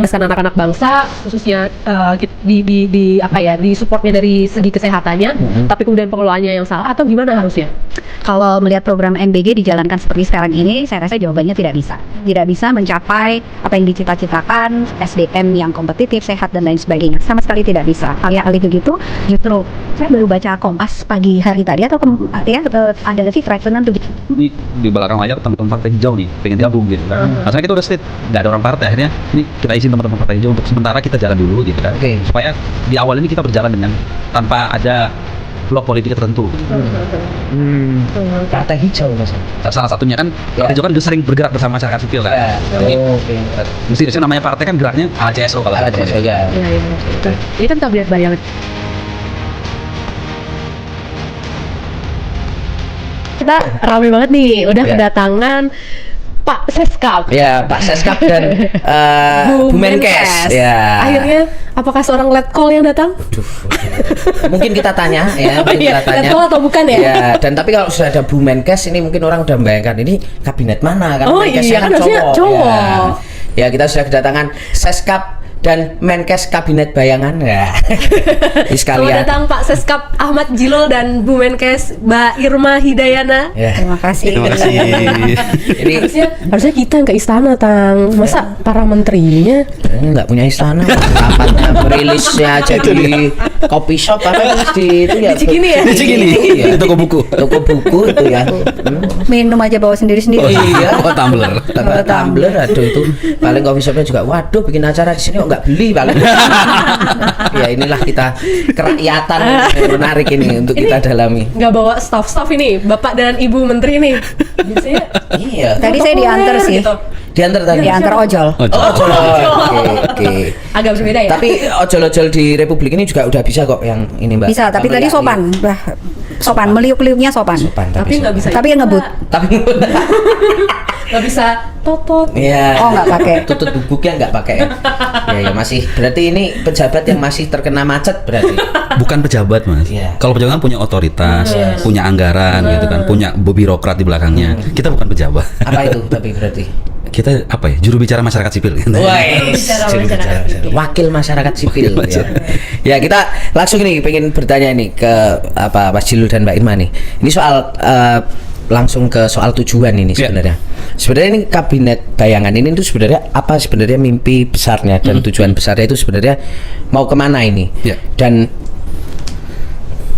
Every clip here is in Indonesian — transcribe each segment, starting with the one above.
mencerdaskan anak-anak bangsa, khususnya di apa ya, di supportnya dari segi kesehatannya, tapi kemudian pengelolaannya yang salah, atau gimana harusnya? Kalau melihat program MBG dijalankan seperti sekarang ini, saya rasa jawabannya tidak bisa. Tidak bisa mencapai apa yang dicita-citakan, SDM yang kompetitif, sehat, dan lain sebagainya. Sama sekali tidak bisa. Kali begitu, justru saya baru baca Kompas pagi hari tadi, atau ada lagi Tribunal tuh. Ini di belakang layar teman-teman partai hijau nih pengen gabung gitu kan. Maksudnya kita udah state nggak ada orang partai, akhirnya ini kita isi teman-teman partai hijau untuk sementara kita jalan dulu gitu kan. Supaya di awal ini kita berjalan dengan tanpa ada blok politik tertentu. Partai hijau mas. Salah satunya kan partai hijau kan sering bergerak bersama masyarakat sipil kan. Jadi mesti namanya partai kan geraknya ACSO kalau ACSO ya. Ini kan kabinet bayangan. Kita rame banget nih, udah kedatangan Pak Seskap. Ya, Pak Seskap dan Bu Menkes. Ya. Akhirnya, apakah seorang letkol yang datang? Mungkin kita tanya ya, mungkin kita tanya. Letkol atau bukan ya? Ya, dan tapi kalau sudah ada Bu Menkes ini mungkin orang udah membayangkan ini kabinet mana kan? Oh Menkesnya iya, kan harusnya cowok. Ya, kita sudah kedatangan Seskap dan Menkes Kabinet Bayangan ya. Di sekalian. Selamat datang Pak Seskap Ahmad Djilol dan Bu Menkes Mbak Irma Hidayana. Ya. Terima kasih. terima kasih. Ini harusnya kita yang ke istana, Tang. Masa para menterinya nggak punya istana. Rapatnya rilisnya aja di kopi shop apa di itu ya. Di Cikini ya? Di Cikini, Iya. di toko buku. Toko buku itu ya. Minum aja bawa sendiri-sendiri. Oh iya. Oh, tumbler. Tumbler aduh itu paling coffee shopnya juga waduh bikin acara di sini kok nggak beli paling. Ya inilah kita kerakyatan menarik ini untuk kita dalami. nggak bawa staff-staff ini, Bapak dan Ibu Menteri nih. Biasanya Iya. Tadi saya diantar sih. gitu. Diantar tadi. Diantar ojol. Oh, ojol. Oke. Agak berbeda ya. Tapi ojol-ojol di Republik ini juga udah bisa kok yang ini Mbak. Bisa, tapi tadi sopan. Sopan, meliuk-liuknya sopan. Sopan tapi nggak bisa. Tapi yang ngebut. Tapi nggak bisa totot. Iya. Oh, nggak pakai. Tutut bubuknya nggak pakai. Ya masih. Berarti ini pejabat yang masih terkena macet berarti. Bukan pejabat mas. Iya. Kalau pejabat kan punya otoritas, punya anggaran gitu kan, punya birokrat di belakangnya. Kita bukan pejabat. Apa itu tapi berarti? Kita apa ya? Juru bicara masyarakat sipil. Wakil masyarakat sipil. Wakil Ya. Ya kita langsung ini pengen bertanya nih ke apa Mas Djilol dan Mbak Irma nih. Ini soal langsung ke soal tujuan ini sebenarnya. Sebenarnya ini kabinet bayangan ini itu sebenarnya apa sebenarnya mimpi besarnya dan tujuan besarnya itu sebenarnya mau kemana ini? Dan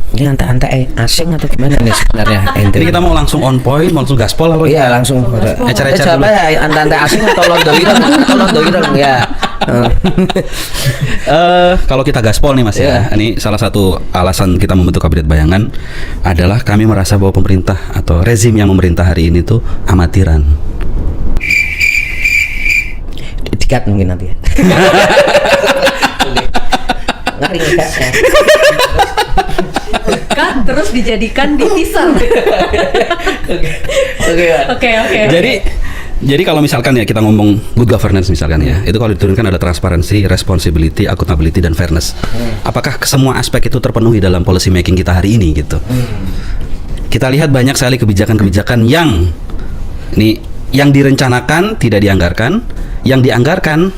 ini ante-ante asing atau gimana nih sebenarnya? Ini kita mau langsung on point, mau langsung gaspol apa? Iya langsung. Ecer-ecer dulu. Apa ya ante-ante asing atau londo ireng ya. Kalau kita gaspol nih mas ya, ini salah satu alasan kita membentuk kabinet bayangan adalah kami merasa bahwa pemerintah atau rezim yang memerintah hari ini tuh amatiran. Dikat mungkin nanti ya. Ngeri ya. Kan terus dijadikan di teaser. Oke. Jadi kalau misalkan ya kita ngomong good governance misalkan ya, itu kalau diturunkan ada transparansi, responsibility, accountability dan fairness. Apakah semua aspek itu terpenuhi dalam policy making kita hari ini gitu? Kita lihat banyak sekali kebijakan-kebijakan yang direncanakan tidak dianggarkan, yang dianggarkan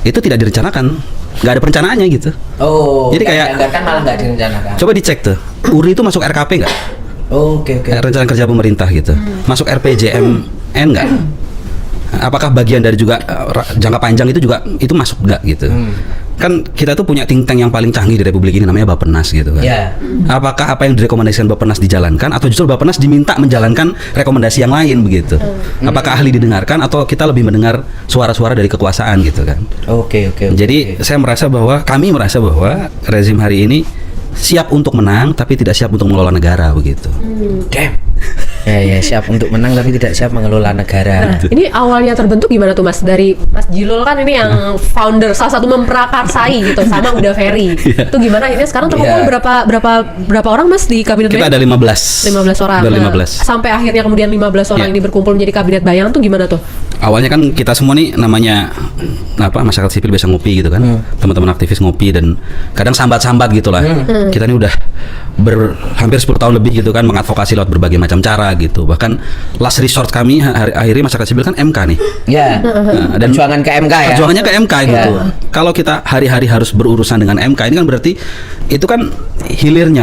itu tidak direncanakan, nggak ada perencanaannya gitu. Oh. Jadi kayak dianggarkan malah nggak direncanakan. Coba dicek tuh, URI itu masuk RKP nggak? Oke. Rencana kerja pemerintah gitu. Masuk RPJMN nggak? Apakah bagian dari juga jangka panjang itu juga itu masuk nggak gitu? Kan kita tuh punya think tank yang paling canggih di Republik ini namanya Bappenas gitu kan. Apakah apa yang direkomendasikan Bappenas dijalankan atau justru Bappenas diminta menjalankan rekomendasi yang lain begitu? Apakah ahli didengarkan atau kita lebih mendengar suara-suara dari kekuasaan gitu kan? Oke. Jadi kami merasa bahwa rezim hari ini siap untuk menang tapi tidak siap untuk mengelola negara begitu. Damn. Ya siap untuk menang tapi tidak siap mengelola negara. Nah, ini awalnya terbentuk gimana tuh Mas? Dari Mas Djilol kan ini yang founder, salah satu memprakarsai gitu sama Uda Ferry. Itu gimana ini sekarang terkumpul berapa orang Mas di kabinet Kita bayangan? ada 15 15 orang. Ada Nah, 15. sampai akhirnya kemudian 15 orang ini berkumpul menjadi kabinet bayangan tuh gimana tuh? awalnya kan kita semua nih namanya masyarakat sipil biasa ngopi gitu kan, teman-teman aktivis ngopi dan kadang sambat-sambat gitulah. Kita ini udah hampir 10 tahun lebih gitu kan mengadvokasi lewat berbagai macam cara gitu. Bahkan last resort kami akhirnya masyarakat sipil kan MK nih. Ya. Dan perjuangan ke MK ya. Perjuangannya ke MK gitu. Kalau kita hari-hari harus berurusan dengan MK ini kan berarti itu kan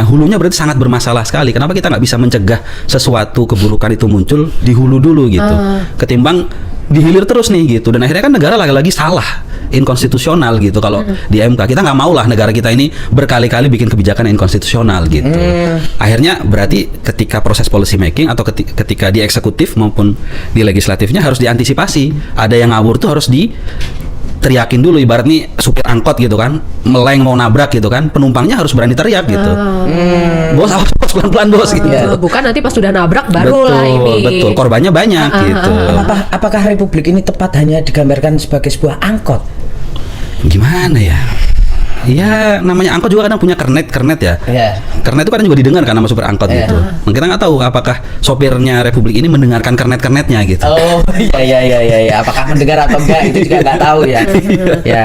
hulunya berarti sangat bermasalah sekali. Kenapa kita nggak bisa mencegah sesuatu keburukan itu muncul di hulu dulu gitu, ketimbang di hilir terus nih gitu. Dan akhirnya kan negara lagi-lagi salah, inkonstitusional gitu. Kalau di MK kita nggak mau lah negara kita ini berkali-kali bikin kebijakan inkonstitusional gitu. Akhirnya berarti ketika proses policy making atau ketika di eksekutif maupun di legislatifnya harus diantisipasi. Ada yang ngawur tuh harus teriakin dulu, ibarat nih supir angkot gitu kan, meleng mau nabrak gitu kan, penumpangnya harus berani teriak gitu. Bos, awas bos, pelan-pelan bos gitu. Bukan nanti pas sudah nabrak baru lah ini. Betul, korbannya banyak gitu. Apakah Republik ini tepat hanya digambarkan sebagai sebuah angkot? Gimana ya? Ya namanya angkot juga kadang punya kernet ya. Kernet itu kadang juga didengar kan sama supir angkot gitu. Nah, kita nggak tahu apakah sopirnya Republik ini mendengarkan kernetnya gitu. Oh iya. Apakah mendengar atau enggak itu juga nggak tahu ya.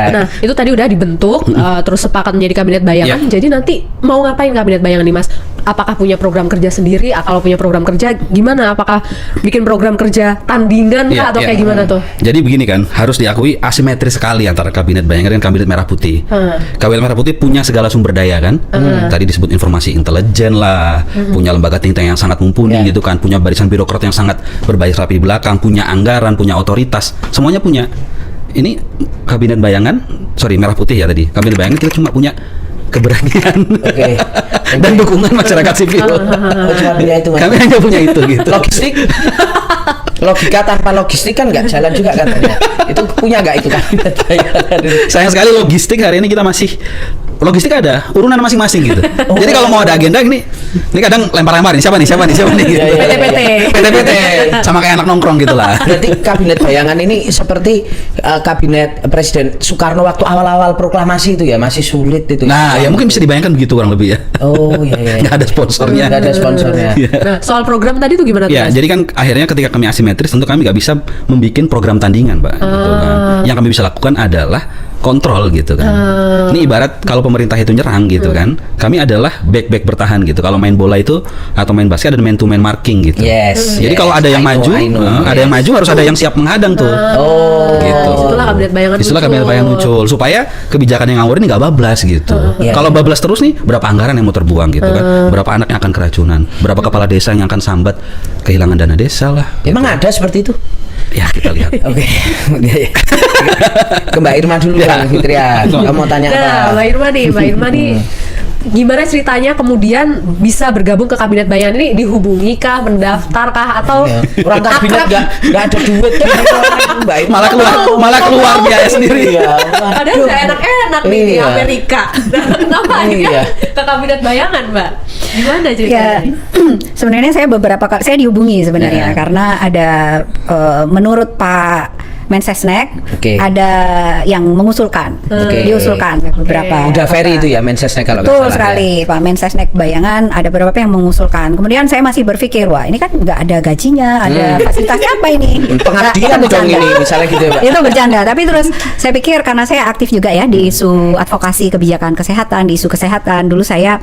Nah itu tadi udah dibentuk, terus sepakat menjadi kabinet bayangan. Jadi nanti mau ngapain kabinet bayangan nih Mas? Apakah punya program kerja sendiri? Kalau punya program kerja gimana? Apakah bikin program kerja tandingan atau kayak gimana tuh? Jadi begini kan, harus diakui asimetris sekali antara kabinet bayangan dan kabinet merah putih. Kabinet merah putih punya segala sumber daya kan, tadi disebut informasi intelijen lah, punya lembaga think tank yang sangat mumpuni gitu kan, punya barisan birokrat yang sangat berbaris rapi di belakang, punya anggaran, punya otoritas, semuanya punya. Ini kabinet bayangan, merah putih ya tadi, kabinet bayangan kita cuma punya keberanian dan dukungan masyarakat sipil. Kami hanya punya itu gitu. Logika tanpa logistik kan nggak jalan juga katanya. Itu punya nggak itu kabinet bayangan? Sayang sekali logistik hari ini kita masih logistik ada urunan masing-masing gitu. Jadi kalau mau ada agenda ini kadang lempar-lempar nih siapa nih gitu. PT sama kayak anak nongkrong gitulah. Berarti kabinet bayangan ini seperti kabinet Presiden Soekarno waktu awal-awal proklamasi itu ya, masih sulit itu. Nah, ya mungkin bisa dibayangkan begitu kurang lebih ya. Oh iya. Nggak ada sponsornya. Nah, soal program tadi tuh gimana tuh? Ya, jadi kan akhirnya ketika kami asimetris tentu kami nggak bisa membuat program tandingan, Pak. Gitu kan. Yang kami bisa lakukan adalah kontrol gitu kan. Ini ibarat kalau pemerintah itu nyerang gitu kan, kami adalah back bertahan gitu. Kalau main bola itu atau main basket ada man to man marking gitu. Jadi kalau ada yang maju, yang maju harus ada yang siap menghadang tuh. Gitu. Itulah kabinet bayangan muncul supaya kebijakan yang ngawur ini nggak bablas gitu. Kalau bablas terus nih, berapa anggaran yang mau terbuang gitu kan? Berapa anak yang akan keracunan? Berapa kepala desa yang akan sambat kehilangan dana desa lah. Emang ada seperti itu? Ya kita lihat. Oke. Ke Mbak Irma dulu Bang Fitria. Kamu mau tanya apa? Mbak Irma nih gimana ceritanya kemudian bisa bergabung ke kabinet bayangan ini? Dihubungi kah, mendaftar kah, atau orang kabinet nggak ada duit Mbak Irma malah keluar biaya sendiri. Padahal udah enak-enak nih di Amerika. Kenapa dia ke kabinet bayangan, Mbak? Gimana ceritanya? Sebenarnya saya beberapa kali saya dihubungi sebenarnya karena ada menurut Pak Mensesnek ada yang mengusulkan, diusulkan beberapa. Udah Ferry itu ya Mensesnek kalau betul sekali Pak Mensesnek bayangan ada beberapa yang mengusulkan. Kemudian saya masih berpikir wah ini kan nggak ada gajinya, ada fasilitasnya apa ini? Pengabdian dong ini misalnya gitu ya Pak. Itu bercanda. Tapi terus saya pikir karena saya aktif juga ya di isu advokasi kebijakan kesehatan, di isu kesehatan. Dulu saya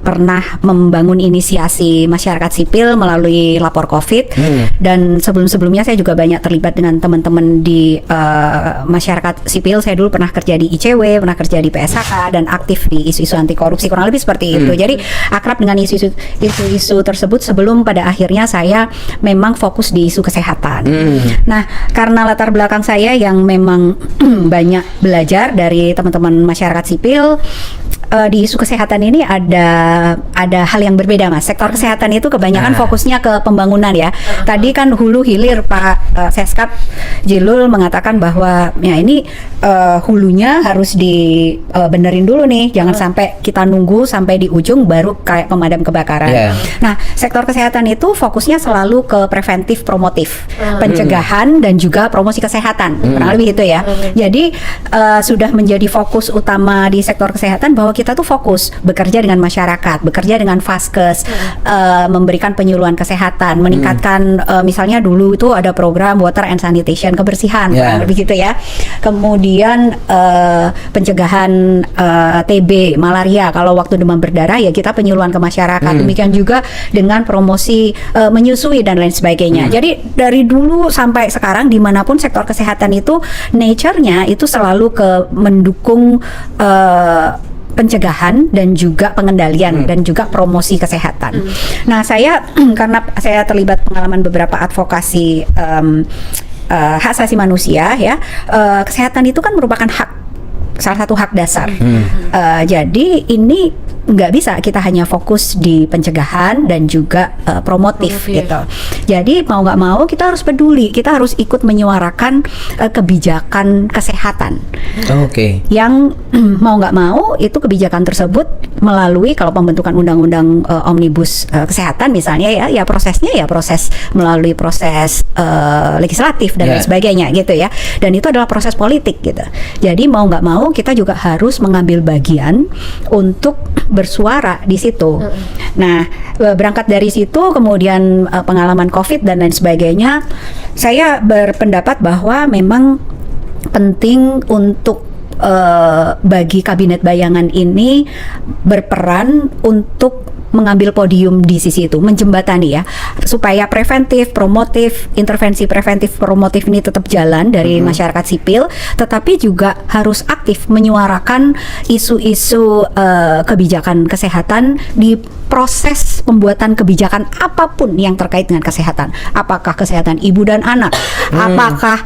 pernah membangun inisiasi masyarakat sipil melalui lapor COVID dan sebelumnya saya juga banyak terlibat dengan teman-teman di masyarakat sipil. Saya dulu pernah kerja di ICW, pernah kerja di PSHK dan aktif di isu-isu anti korupsi kurang lebih seperti itu. Jadi akrab dengan isu-isu tersebut sebelum pada akhirnya saya memang fokus di isu kesehatan. Nah, karena latar belakang saya yang memang banyak belajar dari teman-teman masyarakat sipil, di isu kesehatan ini ada hal yang berbeda Mas. Sektor kesehatan itu kebanyakan fokusnya ke pembangunan ya. Tadi kan hulu hilir Pak Seskap Jilul mengatakan bahwa ya ini hulunya harus dibenerin dulu nih. Jangan sampai kita nunggu sampai di ujung baru kayak pemadam kebakaran. Nah, sektor kesehatan itu fokusnya selalu ke preventif promotif, pencegahan dan juga promosi kesehatan. Kurang lebih itu ya. Jadi sudah menjadi fokus utama di sektor kesehatan bahwa bahwa kita tuh fokus bekerja dengan masyarakat, bekerja dengan Vaskes, memberikan penyuluhan kesehatan, meningkatkan misalnya dulu itu ada program water and sanitation, kebersihan, kurang lebih gitu ya. Kemudian pencegahan TB, malaria. Kalau waktu demam berdarah ya kita penyuluhan ke masyarakat. Demikian juga dengan promosi menyusui dan lain sebagainya. Jadi dari dulu sampai sekarang dimanapun sektor kesehatan itu nature-nya itu selalu mendukung pencegahan dan juga pengendalian dan juga promosi kesehatan. Nah, saya karena saya terlibat pengalaman beberapa advokasi hak asasi manusia ya, kesehatan itu kan merupakan salah satu hak dasar. Jadi ini nggak bisa kita hanya fokus di pencegahan dan juga promotif gitu. Jadi mau nggak mau kita harus peduli, kita harus ikut menyuarakan kebijakan kesehatan. Yang mau nggak mau itu kebijakan tersebut melalui kalau pembentukan undang-undang omnibus kesehatan misalnya ya prosesnya ya proses melalui proses legislatif dan lain sebagainya gitu ya. Dan itu adalah proses politik gitu. Jadi mau nggak mau kita juga harus mengambil bagian untuk bersuara di situ. Nah, berangkat dari situ kemudian pengalaman COVID dan lain sebagainya, saya berpendapat bahwa memang penting untuk bagi kabinet bayangan ini berperan untuk mengambil podium di sisi itu, menjembatani ya, supaya preventif, promotif, intervensi preventif, promotif ini tetap jalan dari masyarakat sipil, tetapi juga harus aktif menyuarakan isu-isu kebijakan kesehatan di proses pembuatan kebijakan apapun yang terkait dengan kesehatan. Apakah kesehatan ibu dan anak, apakah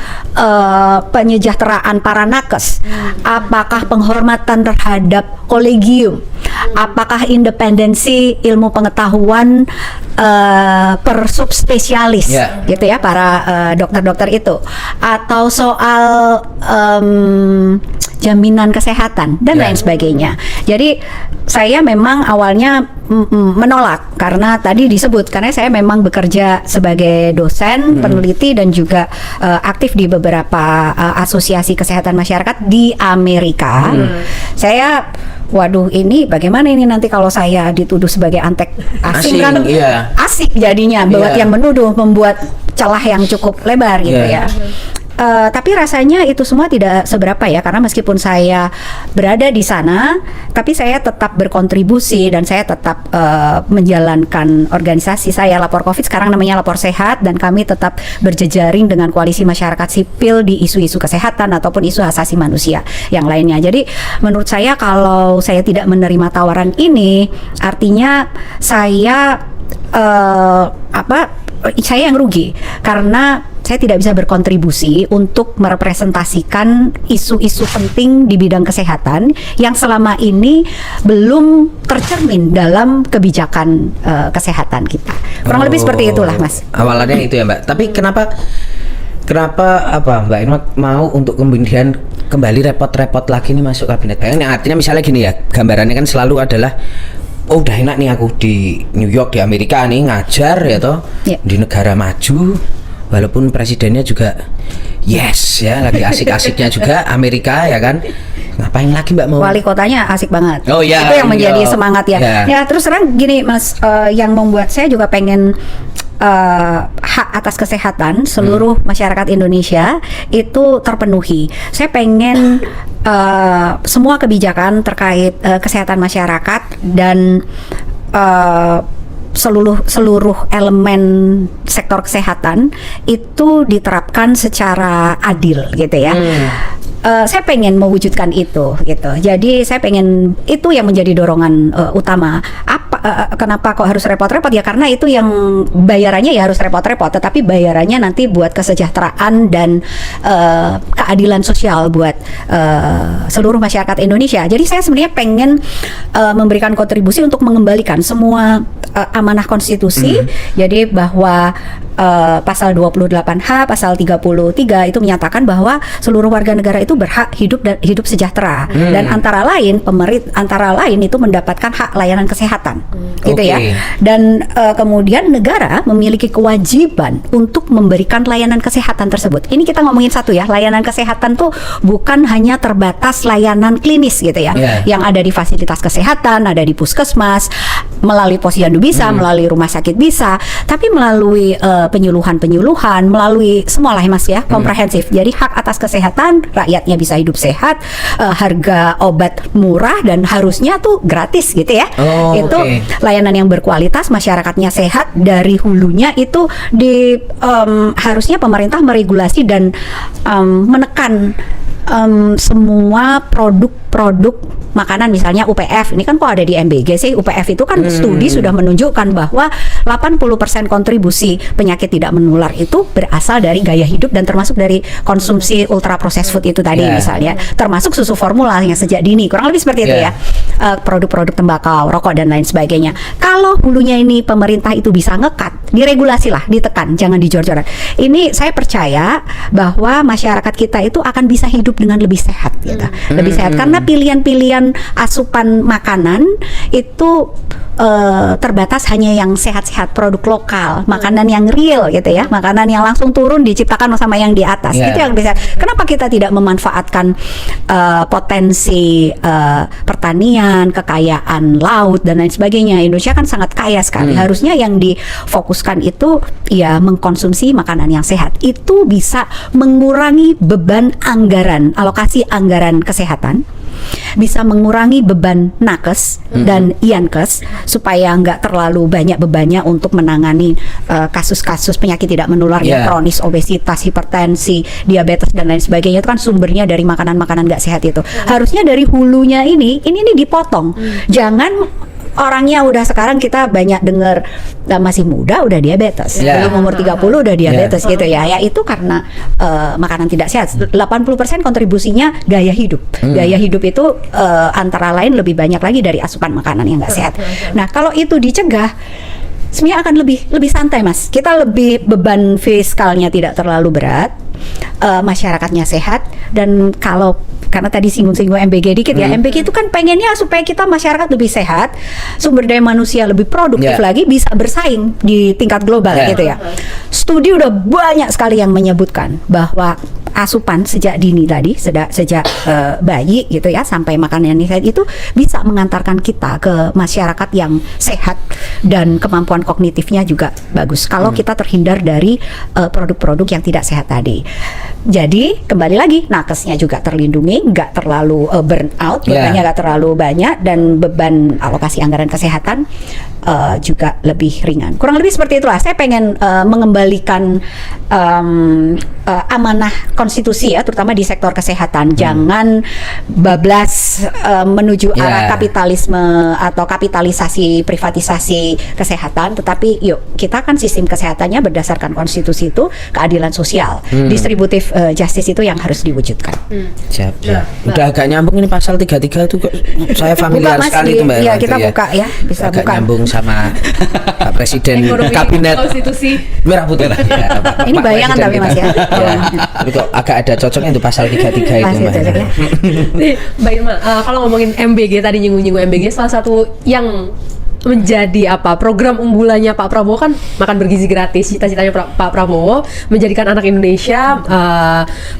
penyejahteraan para nakes, apakah penghormatan terhadap kolegium, apakah independensi ilmu pengetahuan per subspesialis gitu ya para dokter-dokter itu, atau soal jaminan kesehatan dan lain sebagainya. Jadi saya memang awalnya menolak karena tadi disebut, karena saya memang bekerja sebagai dosen, peneliti dan juga aktif di beberapa asosiasi kesehatan masyarakat di Amerika. Saya waduh, ini bagaimana ini nanti kalau saya dituduh sebagai antek asing kan asik jadinya buat yang menuduh, membuat celah yang cukup lebar gitu ya. Tapi rasanya itu semua tidak seberapa ya, karena meskipun saya berada di sana, tapi saya tetap berkontribusi dan saya tetap menjalankan organisasi saya, Lapor COVID, sekarang namanya Lapor Sehat, dan kami tetap berjejaring dengan koalisi masyarakat sipil di isu-isu kesehatan ataupun isu hak asasi manusia yang lainnya. Jadi menurut saya kalau saya tidak menerima tawaran ini, artinya saya saya yang rugi karena saya tidak bisa berkontribusi untuk merepresentasikan isu-isu penting di bidang kesehatan yang selama ini belum tercermin dalam kebijakan kesehatan kita. Kurang lebih seperti itulah, Mas. Awalannya itu ya, Mbak. Tapi kenapa Mbak Irma mau untuk kemudian kembali repot-repot lagi nih masuk kabinet bayangan? Yang artinya misalnya gini ya, gambarannya kan selalu adalah udah enak nih aku di New York, di Amerika nih ngajar ya toh, di negara maju. Walaupun presidennya juga lagi asik-asiknya juga Amerika ya kan. Ngapain lagi Mbak mau? Wali kotanya asik banget. Oh iya. Itu yang menjadi semangat ya. Ya terus terang gini Mas, yang membuat saya juga pengen hak atas kesehatan seluruh masyarakat Indonesia itu terpenuhi. Saya pengen semua kebijakan terkait kesehatan masyarakat dan seluruh elemen sektor kesehatan itu diterapkan secara adil gitu ya. Saya pengen mewujudkan itu gitu. Jadi saya pengen itu yang menjadi dorongan utama. Kenapa kok harus repot-repot ya? Karena itu yang bayarannya ya harus repot-repot, tetapi bayarannya nanti buat kesejahteraan dan keadilan sosial buat seluruh masyarakat Indonesia. Jadi saya sebenarnya pengen memberikan kontribusi untuk mengembalikan semua amanah konstitusi. Jadi bahwa pasal 28H, pasal 33 itu menyatakan bahwa seluruh warga negara itu berhak hidup sejahtera, dan antara lain itu mendapatkan hak layanan kesehatan, gitu ya. Dan kemudian negara memiliki kewajiban untuk memberikan layanan kesehatan tersebut. Ini kita ngomongin satu ya, layanan kesehatan tuh bukan hanya terbatas layanan klinis gitu ya, yang ada di fasilitas kesehatan, ada di puskesmas, melalui posyandu bisa, melalui rumah sakit bisa, tapi melalui penyuluhan, melalui semua lah Mas ya, komprehensif. Jadi hak atas kesehatan, rakyatnya bisa hidup sehat, harga obat murah dan harusnya tuh gratis gitu ya. Itu layanan yang berkualitas, masyarakatnya sehat, dari hulunya itu harusnya pemerintah meregulasi dan menekan semua produk makanan, misalnya UPF. Ini kan kok ada di MBG sih? UPF itu kan studi sudah menunjukkan bahwa 80% kontribusi penyakit tidak menular itu berasal dari gaya hidup dan termasuk dari konsumsi ultra processed food itu tadi misalnya, termasuk susu formula yang sejak dini, kurang lebih seperti itu ya. Produk-produk tembakau, rokok dan lain sebagainya. Kalau hulunya ini pemerintah itu bisa ngekat, diregulasi lah, ditekan, jangan dijor-joran. Ini saya percaya bahwa masyarakat kita itu akan bisa hidup dengan lebih sehat gitu. Lebih sehat karena pilihan-pilihan asupan makanan itu terbatas hanya yang sehat-sehat, produk lokal, makanan yang real gitu ya, makanan yang langsung turun diciptakan sama yang di atas. Itu yang bisa. Kenapa kita tidak memanfaatkan potensi pertanian, kekayaan laut dan lain sebagainya? Indonesia kan sangat kaya sekali. Harusnya yang difokuskan itu ya mengkonsumsi makanan yang sehat. Itu bisa mengurangi beban anggaran, alokasi anggaran kesehatan, bisa mengurangi beban nakes dan iankes, supaya nggak terlalu banyak bebannya untuk menangani kasus-kasus penyakit tidak menular yang kronis, obesitas, hipertensi, diabetes dan lain sebagainya. Itu kan sumbernya dari makanan-makanan nggak sehat itu. Harusnya dari hulunya ini dipotong. Jangan orangnya udah, sekarang kita banyak dengar masih muda udah diabetes, belum umur 30 udah diabetes gitu ya. Ya itu karena makanan tidak sehat. 80% kontribusinya gaya hidup. Gaya hidup itu antara lain lebih banyak lagi dari asupan makanan yang nggak sehat. Nah, kalau itu dicegah, sebenarnya akan lebih santai Mas. Kita lebih, beban fiskalnya tidak terlalu berat, masyarakatnya sehat. Dan karena tadi singgung-singgung MBG dikit ya, MBG itu kan pengennya supaya kita masyarakat lebih sehat, sumber daya manusia lebih produktif lagi, bisa bersaing di tingkat global gitu ya. Studi udah banyak sekali yang menyebutkan bahwa asupan sejak dini tadi, sejak bayi gitu ya, sampai makanan yang sehat itu bisa mengantarkan kita ke masyarakat yang sehat dan kemampuan kognitifnya juga bagus kalau kita terhindar dari produk-produk yang tidak sehat tadi. Jadi kembali lagi, nakesnya juga terlindungi, nggak terlalu burn out, bebannya nggak terlalu banyak, dan beban alokasi anggaran kesehatan juga lebih ringan. Kurang lebih seperti itulah. Saya pengen mengembalikan amanah konstitusi ya, terutama di sektor kesehatan. Jangan bablas menuju arah kapitalisme atau kapitalisasi, privatisasi kesehatan, tetapi yuk, kita kan sistem kesehatannya berdasarkan konstitusi itu keadilan sosial, distributive justice itu yang harus diwujudkan. Siap. Udah agak nyambung ini pasal 33 itu, saya familiar sekali itu Mbak. Iya, kita buka ya, bisa agak buka. Nyambung sama Pak Presiden Kabinet Konstitusi Merah Putih. Ini bayangan tapi Mas ya. Tapi kok agak ada cocoknya itu pasal 33 itu Masih Mbak. cocok ya. Nih, Mbak Irma, kalau ngomongin MBG tadi, nyinggung-nyinggung MBG, salah satu yang menjadi program unggulannya Pak Prabowo kan makan bergizi gratis. Cita-citanya Pak Prabowo menjadikan anak Indonesia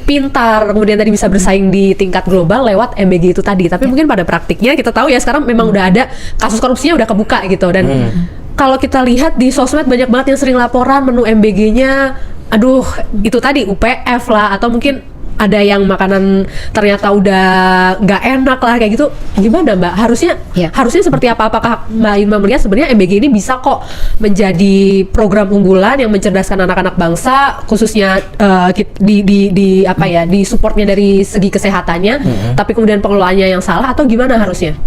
pintar, kemudian tadi bisa bersaing di tingkat global lewat MBG itu tadi. Tapi mungkin pada praktiknya kita tahu ya, sekarang memang udah ada kasus korupsinya udah kebuka gitu. Dan kalau kita lihat di sosmed banyak banget yang sering laporan menu MBG-nya, aduh itu tadi UPF lah, atau mungkin ada yang makanan ternyata udah nggak enak lah kayak gitu. Gimana Mbak? Harusnya seperti apa? Apakah Mbak Irma melihat sebenarnya MBG ini bisa kok menjadi program unggulan yang mencerdaskan anak-anak bangsa, khususnya di supportnya dari segi kesehatannya, tapi kemudian pengelolaannya yang salah, atau gimana harusnya?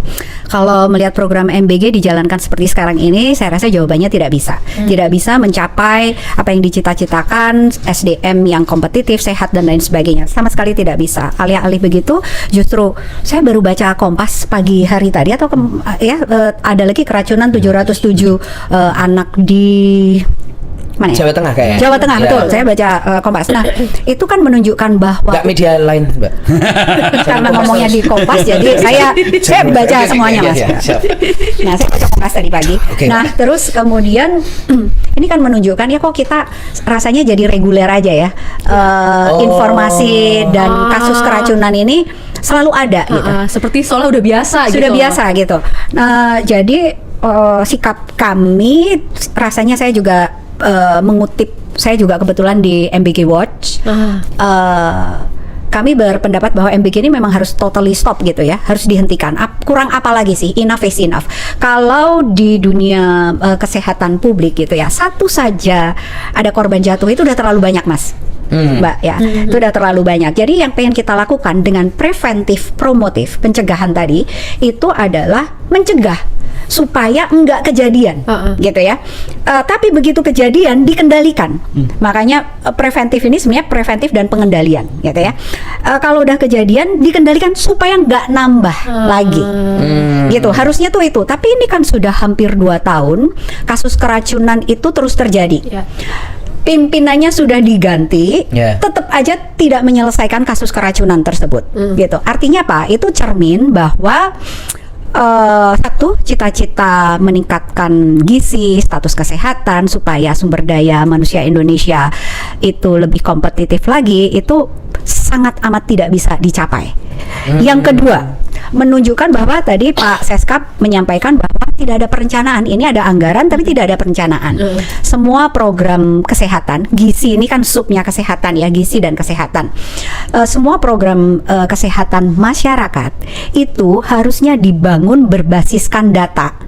Kalau melihat program MBG dijalankan seperti sekarang ini, saya rasa jawabannya tidak bisa. Tidak bisa mencapai apa yang dicita-citakan, SDM yang kompetitif, sehat dan lain sebagainya. Sama sekali tidak bisa. Alih-alih begitu, justru saya baru baca Kompas pagi hari tadi ada lagi keracunan 707 anak di mana ya? Jawa Tengah kayaknya. Jawa Tengah, Ya. betul. Saya baca Kompas. Nah, itu kan menunjukkan bahwa Nggak media lain, Mbak. karena ngomongnya di Kompas, jadi saya baca semuanya, Mas. Iya, siap. Nah, saya baca Kompas tadi pagi. Oke. Nah, terus kemudian ini kan menunjukkan ya kok kita rasanya jadi reguler aja ya. Informasi dan kasus keracunan ini selalu ada gitu. Seperti seolah udah biasa Sudah gitu. biasa gitu. Nah, jadi sikap kami rasanya saya juga mengutip, saya juga kebetulan di MBG Watch. Kami berpendapat bahwa MBG ini memang harus totally stop gitu ya, harus dihentikan. Kurang apa lagi sih? Enough is enough. Kalau di dunia kesehatan publik gitu ya, satu saja ada korban jatuh itu udah terlalu banyak, Mas. Mbak ya, itu udah terlalu banyak. Jadi yang pengen kita lakukan dengan preventif, promotif, pencegahan tadi itu adalah mencegah supaya enggak kejadian, gitu ya. Tapi begitu kejadian dikendalikan. Makanya preventif ini sebenarnya preventif dan pengendalian, gitu ya. Kalau udah kejadian dikendalikan supaya enggak nambah lagi, gitu. Harusnya tuh itu. Tapi ini kan sudah hampir 2 tahun kasus keracunan itu terus terjadi. Ya. Pimpinannya sudah diganti, Yeah. tetap aja tidak menyelesaikan kasus keracunan tersebut, gitu. Artinya apa? Itu cermin bahwa satu, cita-cita meningkatkan gizi, status kesehatan supaya sumber daya manusia Indonesia itu lebih kompetitif lagi, itu sangat amat tidak bisa dicapai. Yang kedua, menunjukkan bahwa tadi Pak Seskap menyampaikan bahwa tidak ada perencanaan. Ini ada anggaran tapi tidak ada perencanaan. Semua program kesehatan, gizi ini kan subnya kesehatan ya, gizi dan kesehatan. Semua program kesehatan masyarakat itu harusnya dibangun berbasiskan data.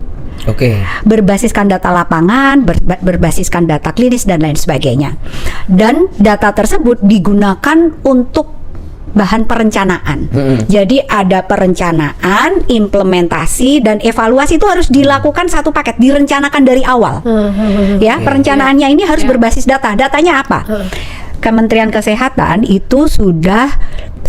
Oke. Berbasiskan data lapangan, berbasiskan data klinis dan lain sebagainya. Dan data tersebut digunakan untuk bahan perencanaan. Jadi ada perencanaan, implementasi dan evaluasi itu harus dilakukan satu paket, direncanakan dari awal. Ya, perencanaannya ini harus berbasis data. Datanya apa? Kementerian Kesehatan itu sudah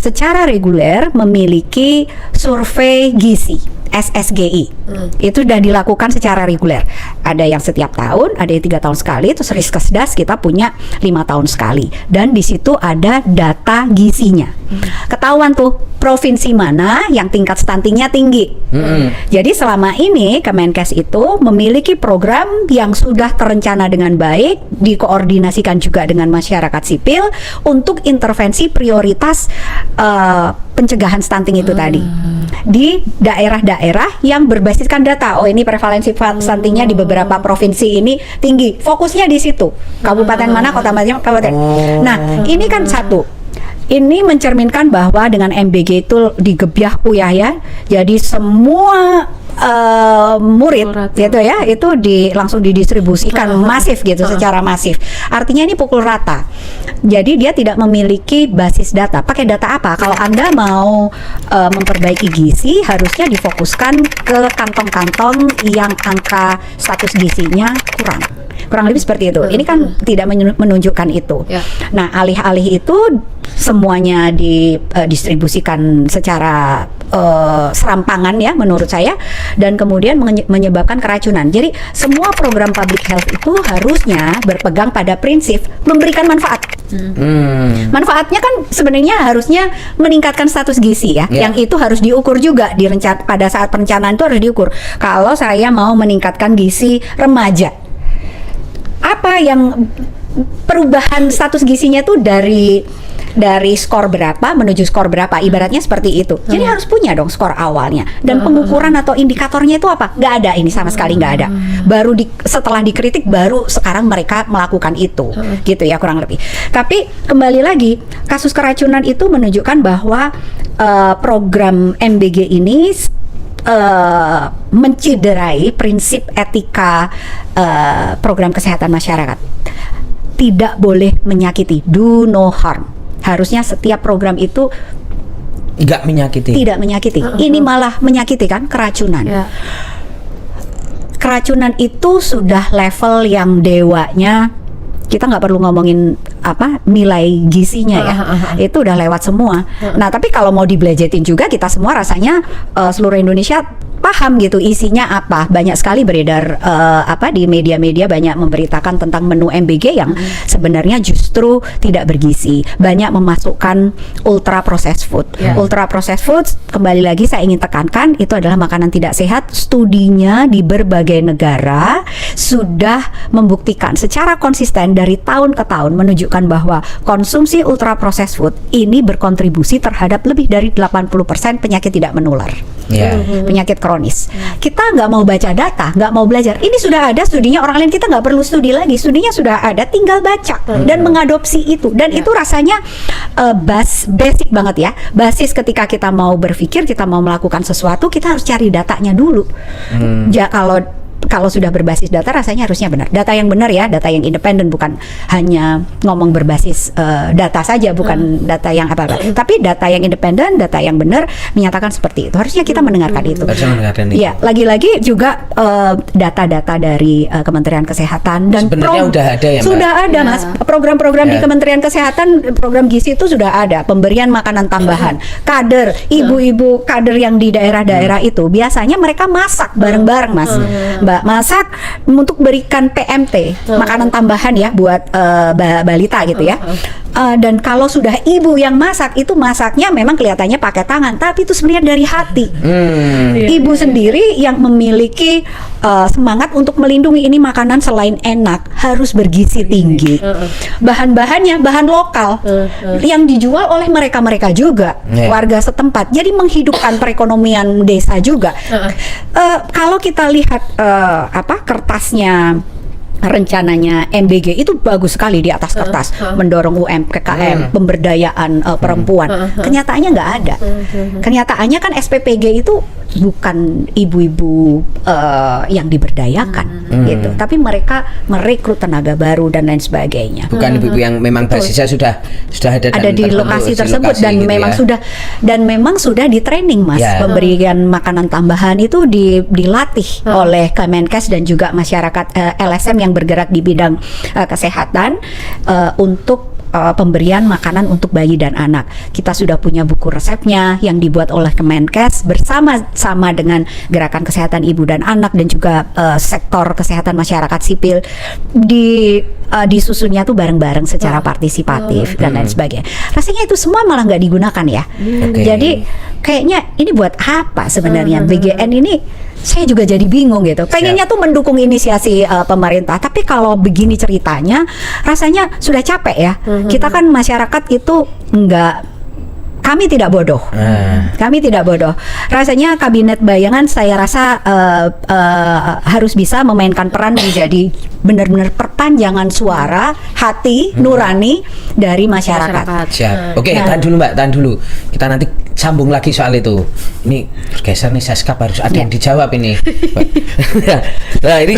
secara reguler memiliki survei gizi. SSGI itu sudah dilakukan secara reguler. Ada yang setiap tahun, ada yang 3 tahun sekali. Terus Riskesdas kita punya 5 tahun sekali. Dan di situ ada data gizinya. Ketahuan tuh provinsi mana yang tingkat stuntingnya tinggi. Jadi selama ini Kemenkes itu memiliki program yang sudah terencana dengan baik, dikoordinasikan juga dengan masyarakat sipil untuk intervensi prioritas pencegahan stunting itu tadi di daerah-daerah yang berbasiskan data. Oh, ini prevalensi stuntingnya di beberapa provinsi ini tinggi. Fokusnya di situ. Kabupaten mana, kota mana, kabupaten. Nah, ini kan satu. Ini mencerminkan bahwa dengan MBG itu digebyah uyah ya. Jadi semua murid gitu ya, itu langsung didistribusikan masif gitu, secara masif. Artinya ini pukul rata. Jadi dia tidak memiliki basis data. Pakai data apa? Kalau Anda mau memperbaiki gizi, harusnya difokuskan ke kantong-kantong yang angka status gizinya kurang lebih seperti itu. Ini kan tidak menunjukkan itu. Nah, alih-alih itu semuanya didistribusikan secara serampangan ya menurut saya, dan kemudian menyebabkan keracunan. Jadi semua program public health itu harusnya berpegang pada prinsip memberikan manfaat. Manfaatnya kan sebenarnya harusnya meningkatkan status gizi ya. Yang itu harus diukur juga pada saat perencanaan itu harus diukur. Kalau saya mau meningkatkan gizi remaja, apa yang perubahan status gizinya tuh dari skor berapa menuju skor berapa, ibaratnya seperti itu. Jadi harus punya dong skor awalnya, dan pengukuran atau indikatornya itu apa? Nggak ada, ini sama sekali nggak ada. Baru setelah dikritik baru sekarang mereka melakukan itu, gitu ya kurang lebih. Tapi kembali lagi, kasus keracunan itu menunjukkan bahwa program MBG ini menciderai prinsip etika program kesehatan masyarakat. Tidak boleh menyakiti, do no harm. Harusnya setiap program itu tidak menyakiti. Ini malah menyakiti kan, keracunan. Keracunan itu sudah level yang dewanya. Kita nggak perlu ngomongin nilai gizinya ya, itu udah lewat semua. Nah, tapi kalau mau dibelejetin juga, kita semua rasanya seluruh Indonesia paham gitu isinya apa. Banyak sekali beredar di media-media banyak memberitakan tentang menu MBG yang sebenarnya justru tidak bergizi. Banyak memasukkan ultra processed food. Ultra processed food, kembali lagi saya ingin tekankan, itu adalah makanan tidak sehat. Studinya di berbagai negara sudah membuktikan secara konsisten dari tahun ke tahun menunjukkan bahwa konsumsi ultra processed food ini berkontribusi terhadap lebih dari 80% penyakit tidak menular. Penyakit kronis. Kita nggak mau baca data, nggak mau belajar. Ini sudah ada studinya, orang lain kita nggak perlu studi lagi. Studinya sudah ada, tinggal baca dan mengadopsi itu. Dan itu rasanya basic banget ya. Basis ketika kita mau berpikir, kita mau melakukan sesuatu, kita harus cari datanya dulu. Kalau sudah berbasis data, rasanya harusnya benar. Data yang benar ya, data yang independen, bukan hanya ngomong berbasis data saja, bukan data yang apa-apa. Tapi data yang independen, data yang benar menyatakan seperti itu. Harusnya kita mendengarkan itu. Ya, lagi-lagi juga data-data dari Kementerian Kesehatan dan sebenarnya udah ada ya, Mbak? Sudah ada, Mas. Program-program di Kementerian Kesehatan, program gizi itu sudah ada. Pemberian makanan tambahan. Kader, ibu-ibu kader yang di daerah-daerah itu biasanya mereka masak bareng-bareng, Mas. Masak untuk berikan PMT, makanan tambahan ya buat balita gitu ya. Dan kalau sudah ibu yang masak, itu masaknya memang kelihatannya pakai tangan, tapi itu sebenarnya dari hati. Ibu sendiri yang memiliki semangat untuk melindungi ini makanan selain enak harus bergizi tinggi. Bahan-bahannya bahan lokal yang dijual oleh mereka-mereka juga, warga setempat. Jadi menghidupkan perekonomian desa juga. Kalau kita lihat kertasnya, rencananya MBG itu bagus sekali di atas kertas, mendorong UMKM, pemberdayaan perempuan. Kenyataannya nggak ada. Kenyataannya kan SPPG itu bukan ibu-ibu yang diberdayakan gitu, tapi mereka merekrut tenaga baru dan lain sebagainya. Bukan ibu-ibu yang memang basisnya sudah ada di lokasi tersebut dan gitu memang sudah di training, Mas. Pemberian makanan tambahan itu dilatih oleh Kemenkes dan juga masyarakat LSM yang bergerak di bidang kesehatan untuk pemberian makanan untuk bayi dan anak. Kita sudah punya buku resepnya yang dibuat oleh Kemenkes bersama-sama dengan Gerakan Kesehatan Ibu dan Anak dan juga sektor kesehatan masyarakat sipil. Disusunnya tuh bareng-bareng secara partisipatif dan lain sebagainya. Rasanya itu semua malah nggak digunakan ya. Jadi kayaknya ini buat apa sebenarnya BGN ini? Saya juga jadi bingung gitu. Pengennya tuh mendukung inisiasi pemerintah, tapi kalau begini ceritanya, rasanya sudah capek ya. Kita kan masyarakat itu kami tidak bodoh. Kami tidak bodoh. Rasanya kabinet bayangan saya rasa harus bisa memainkan peran menjadi benar-benar perpanjangan suara hati nurani dari masyarakat. Siap. Oke, tahan dulu Mbak, tahan dulu. Kita nanti sambung lagi soal itu. Ini bergeser nih, Seskap harus ada yang dijawab ini. Nah, ini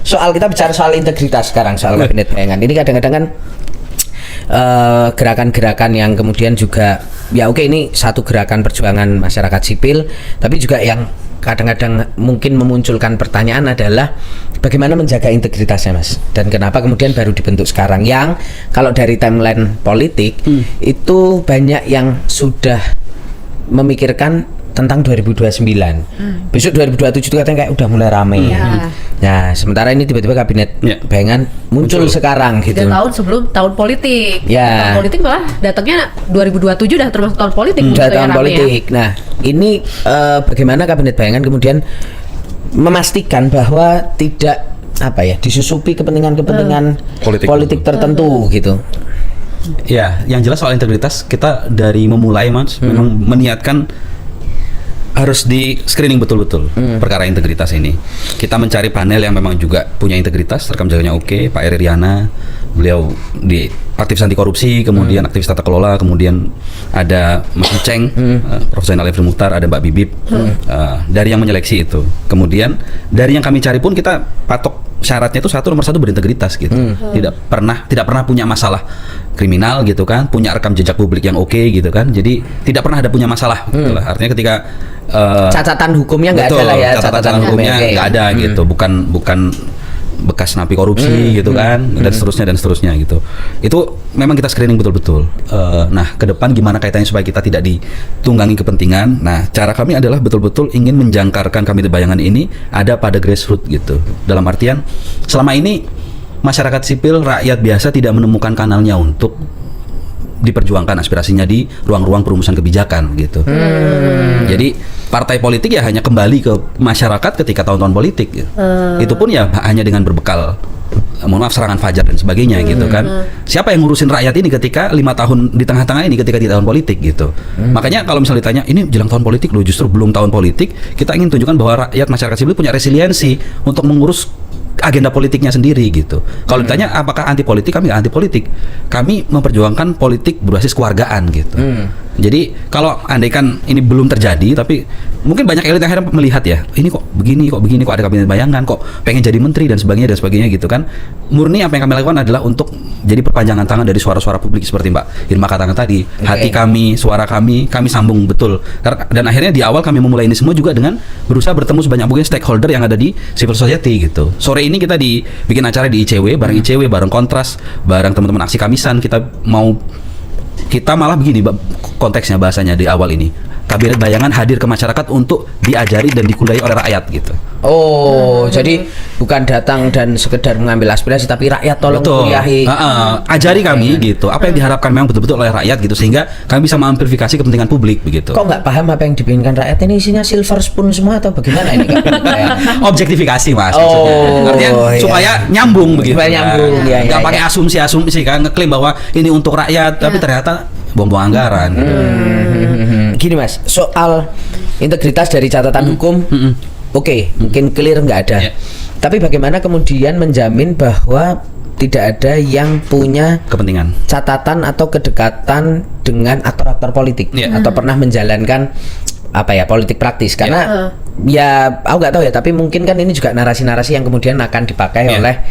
soal kita bicara soal integritas sekarang, soal kabinet bayangan. Ini kadang-kadang kan gerakan-gerakan yang kemudian juga ini satu gerakan perjuangan masyarakat sipil, tapi juga yang kadang-kadang mungkin memunculkan pertanyaan adalah bagaimana menjaga integritasnya, Mas, dan kenapa kemudian baru dibentuk sekarang, yang kalau dari timeline politik itu banyak yang sudah memikirkan tentang 2029. Besok 2027 itu katanya kayak udah mulai rame. Nah, sementara ini tiba-tiba kabinet bayangan muncul sekarang gitu. 3 tahun sebelum tahun politik. Tahun politik malah datangnya 2027 udah termasuk tahun politik. Udah tahun politik. Nah, ini bagaimana kabinet bayangan kemudian memastikan bahwa tidak disusupi kepentingan politik tertentu gitu. Ya, yang jelas soal integritas kita dari memulai, Mas, memang meniatkan harus di screening betul-betul perkara integritas ini. Kita mencari panel yang memang juga punya integritas, rekam jeganya oke. Pak Eri Riana, beliau di aktivis anti korupsi, kemudian aktivis tata kelola, kemudian ada Mas Uceng, Prof. Zainal Arifin Mukhtar, ada Mbak Bibip. Dari yang menyeleksi itu, kemudian dari yang kami cari pun kita patok syaratnya itu nomor satu berintegritas gitu. Tidak pernah punya masalah kriminal gitu kan, punya rekam jejak publik yang oke gitu kan. Jadi tidak pernah ada punya masalah gitu lah. Artinya ketika catatan hukumnya nggak ada lah ya, catatan hukumnya nggak ada gitu. Bukan bekas napi korupsi gitu kan, dan seterusnya gitu. Itu memang kita screening betul-betul. Nah, ke depan gimana kaitannya supaya kita tidak ditunggangi kepentingan. Nah, cara kami adalah betul-betul ingin menjangkarkan Kabinet Bayangan ini ada pada grassroots gitu. Dalam artian selama ini masyarakat sipil, rakyat biasa tidak menemukan kanalnya untuk diperjuangkan aspirasinya di ruang-ruang perumusan kebijakan gitu. Jadi partai politik ya hanya kembali ke masyarakat ketika tahun-tahun politik gitu. Itu pun ya hanya dengan berbekal mohon maaf serangan fajar dan sebagainya gitu kan. Siapa yang ngurusin rakyat ini ketika 5 tahun di tengah-tengah ini ketika di tahun politik gitu. Makanya kalau misalnya ditanya ini jelang tahun politik loh, justru belum tahun politik, kita ingin tunjukkan bahwa rakyat masyarakat sipil punya resiliensi untuk mengurus agenda politiknya sendiri gitu. Kalau ditanya apakah anti politik, kami nggak anti politik. Kami memperjuangkan politik berbasis keluargaan gitu. Jadi kalau andaikan ini belum terjadi, tapi mungkin banyak elit yang akhirnya melihat ya, ini kok begini, kok ada Kabinet Bayangan, kok pengen jadi menteri dan sebagainya gitu kan. Murni apa yang kami lakukan adalah untuk jadi perpanjangan tangan dari suara-suara publik seperti Mbak Irma katakan tadi. Hati kami, suara kami sambung betul. Dan akhirnya di awal kami memulai ini semua juga dengan berusaha bertemu sebanyak mungkin stakeholder yang ada di civil society gitu. Sore ini kita bikin acara di ICW, bareng Kontras, bareng teman-teman aksi Kamisan. Kita malah begini konteksnya, bahasanya di awal ini, Kabinet Bayangan hadir ke masyarakat untuk diajari dan dikuliahi oleh rakyat gitu. Jadi bukan datang dan sekedar mengambil aspirasi, tapi rakyat tolong kuliahi. Ajari kami gitu, apa yang diharapkan memang betul-betul oleh rakyat gitu, sehingga kami bisa mengamplifikasi kepentingan publik begitu. Kok nggak paham apa yang dipinginkan rakyat ini isinya silver spoon semua atau bagaimana ini? Objektifikasi Mas, maksudnya. Artinya supaya nyambung begitu. Supaya nyambung, ya. Nggak pakai asumsi kan, ngeklaim bahwa ini untuk rakyat, tapi ternyata buang-buang anggaran. Gini Mas, soal integritas dari catatan hukum, oke, mungkin clear nggak ada. Tapi bagaimana kemudian menjamin bahwa tidak ada yang punya kepentingan, catatan atau kedekatan dengan aktor-aktor politik atau pernah menjalankan politik praktis? Karena ya aku nggak tahu ya, tapi mungkin kan ini juga narasi-narasi yang kemudian akan dipakai oleh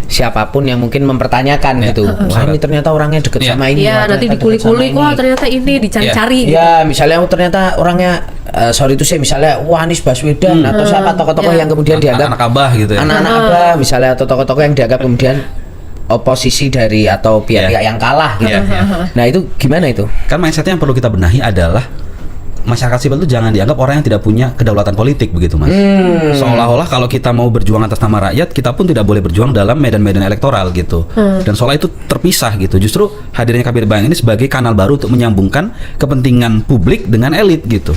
siapapun yang mungkin mempertanyakan gitu. Wah, ini ternyata orangnya deket sama ini. Iya, nanti dikulik-kulik, wah ternyata ini dicari-cari. Ya, misalnya ternyata orangnya sorry itu sih, misalnya Anies Baswedan atau siapa tokoh-tokoh yang kemudian dianggap anak abah gitu ya. Anak-anak abah misalnya, atau tokoh-tokoh yang dianggap kemudian oposisi dari atau pihak-pihak yang kalah gitu. Nah, itu gimana itu? Kan mindsetnya yang perlu kita benahi adalah masyarakat sipil itu jangan dianggap orang yang tidak punya kedaulatan politik begitu Mas. Seolah-olah kalau kita mau berjuang atas nama rakyat, kita pun tidak boleh berjuang dalam medan-medan elektoral gitu. Dan seolah itu terpisah gitu. Justru hadirnya Kabinet Bayangan ini sebagai kanal baru untuk menyambungkan kepentingan publik dengan elit gitu.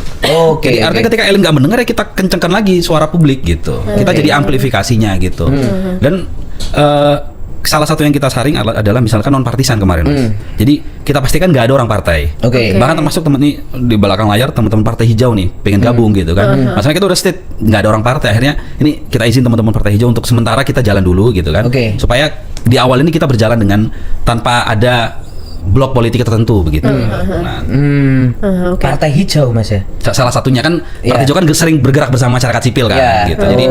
Jadi artinya ketika elit nggak mendengar, ya kita kencengkan lagi suara publik gitu. Kita jadi amplifikasinya gitu. Dan salah satu yang kita saring adalah misalkan non partisan kemarin Mas. Jadi kita pastikan nggak ada orang partai. Bahkan termasuk teman nih di belakang layar, teman-teman partai hijau nih pengen gabung gitu kan. Maksudnya kita udah state nggak ada orang partai. Akhirnya ini kita izin teman-teman partai hijau untuk sementara kita jalan dulu gitu kan. Supaya di awal ini kita berjalan dengan tanpa ada blok politik tertentu begitu. Partai hijau Mas ya. Salah satunya kan partai hijau kan sering bergerak bersama masyarakat sipil kan gitu. Jadi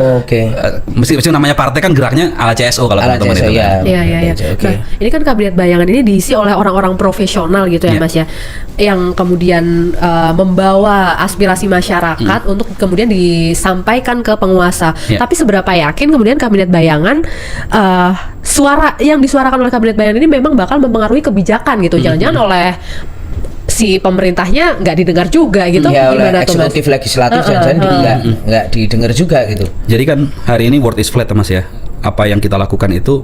mesti namanya partai kan geraknya ala CSO kalau teman-teman itu. Iya. Nah, ini kan Kabinet Bayangan ini diisi oleh orang-orang profesional gitu ya Mas ya, yang kemudian membawa aspirasi masyarakat untuk kemudian disampaikan ke penguasa. Tapi seberapa yakin kemudian Kabinet Bayangan suara yang disuarakan oleh Kabinet Bayangan ini memang bakal mempengaruhi kebijakan gitu, jangan-jangan oleh si pemerintahnya nggak didengar juga gitu. Gimana tuh Mas? Eksekutif legislatif jangan-jangan nggak didengar juga gitu. Jadi kan hari ini word is flat Mas ya. Apa yang kita lakukan itu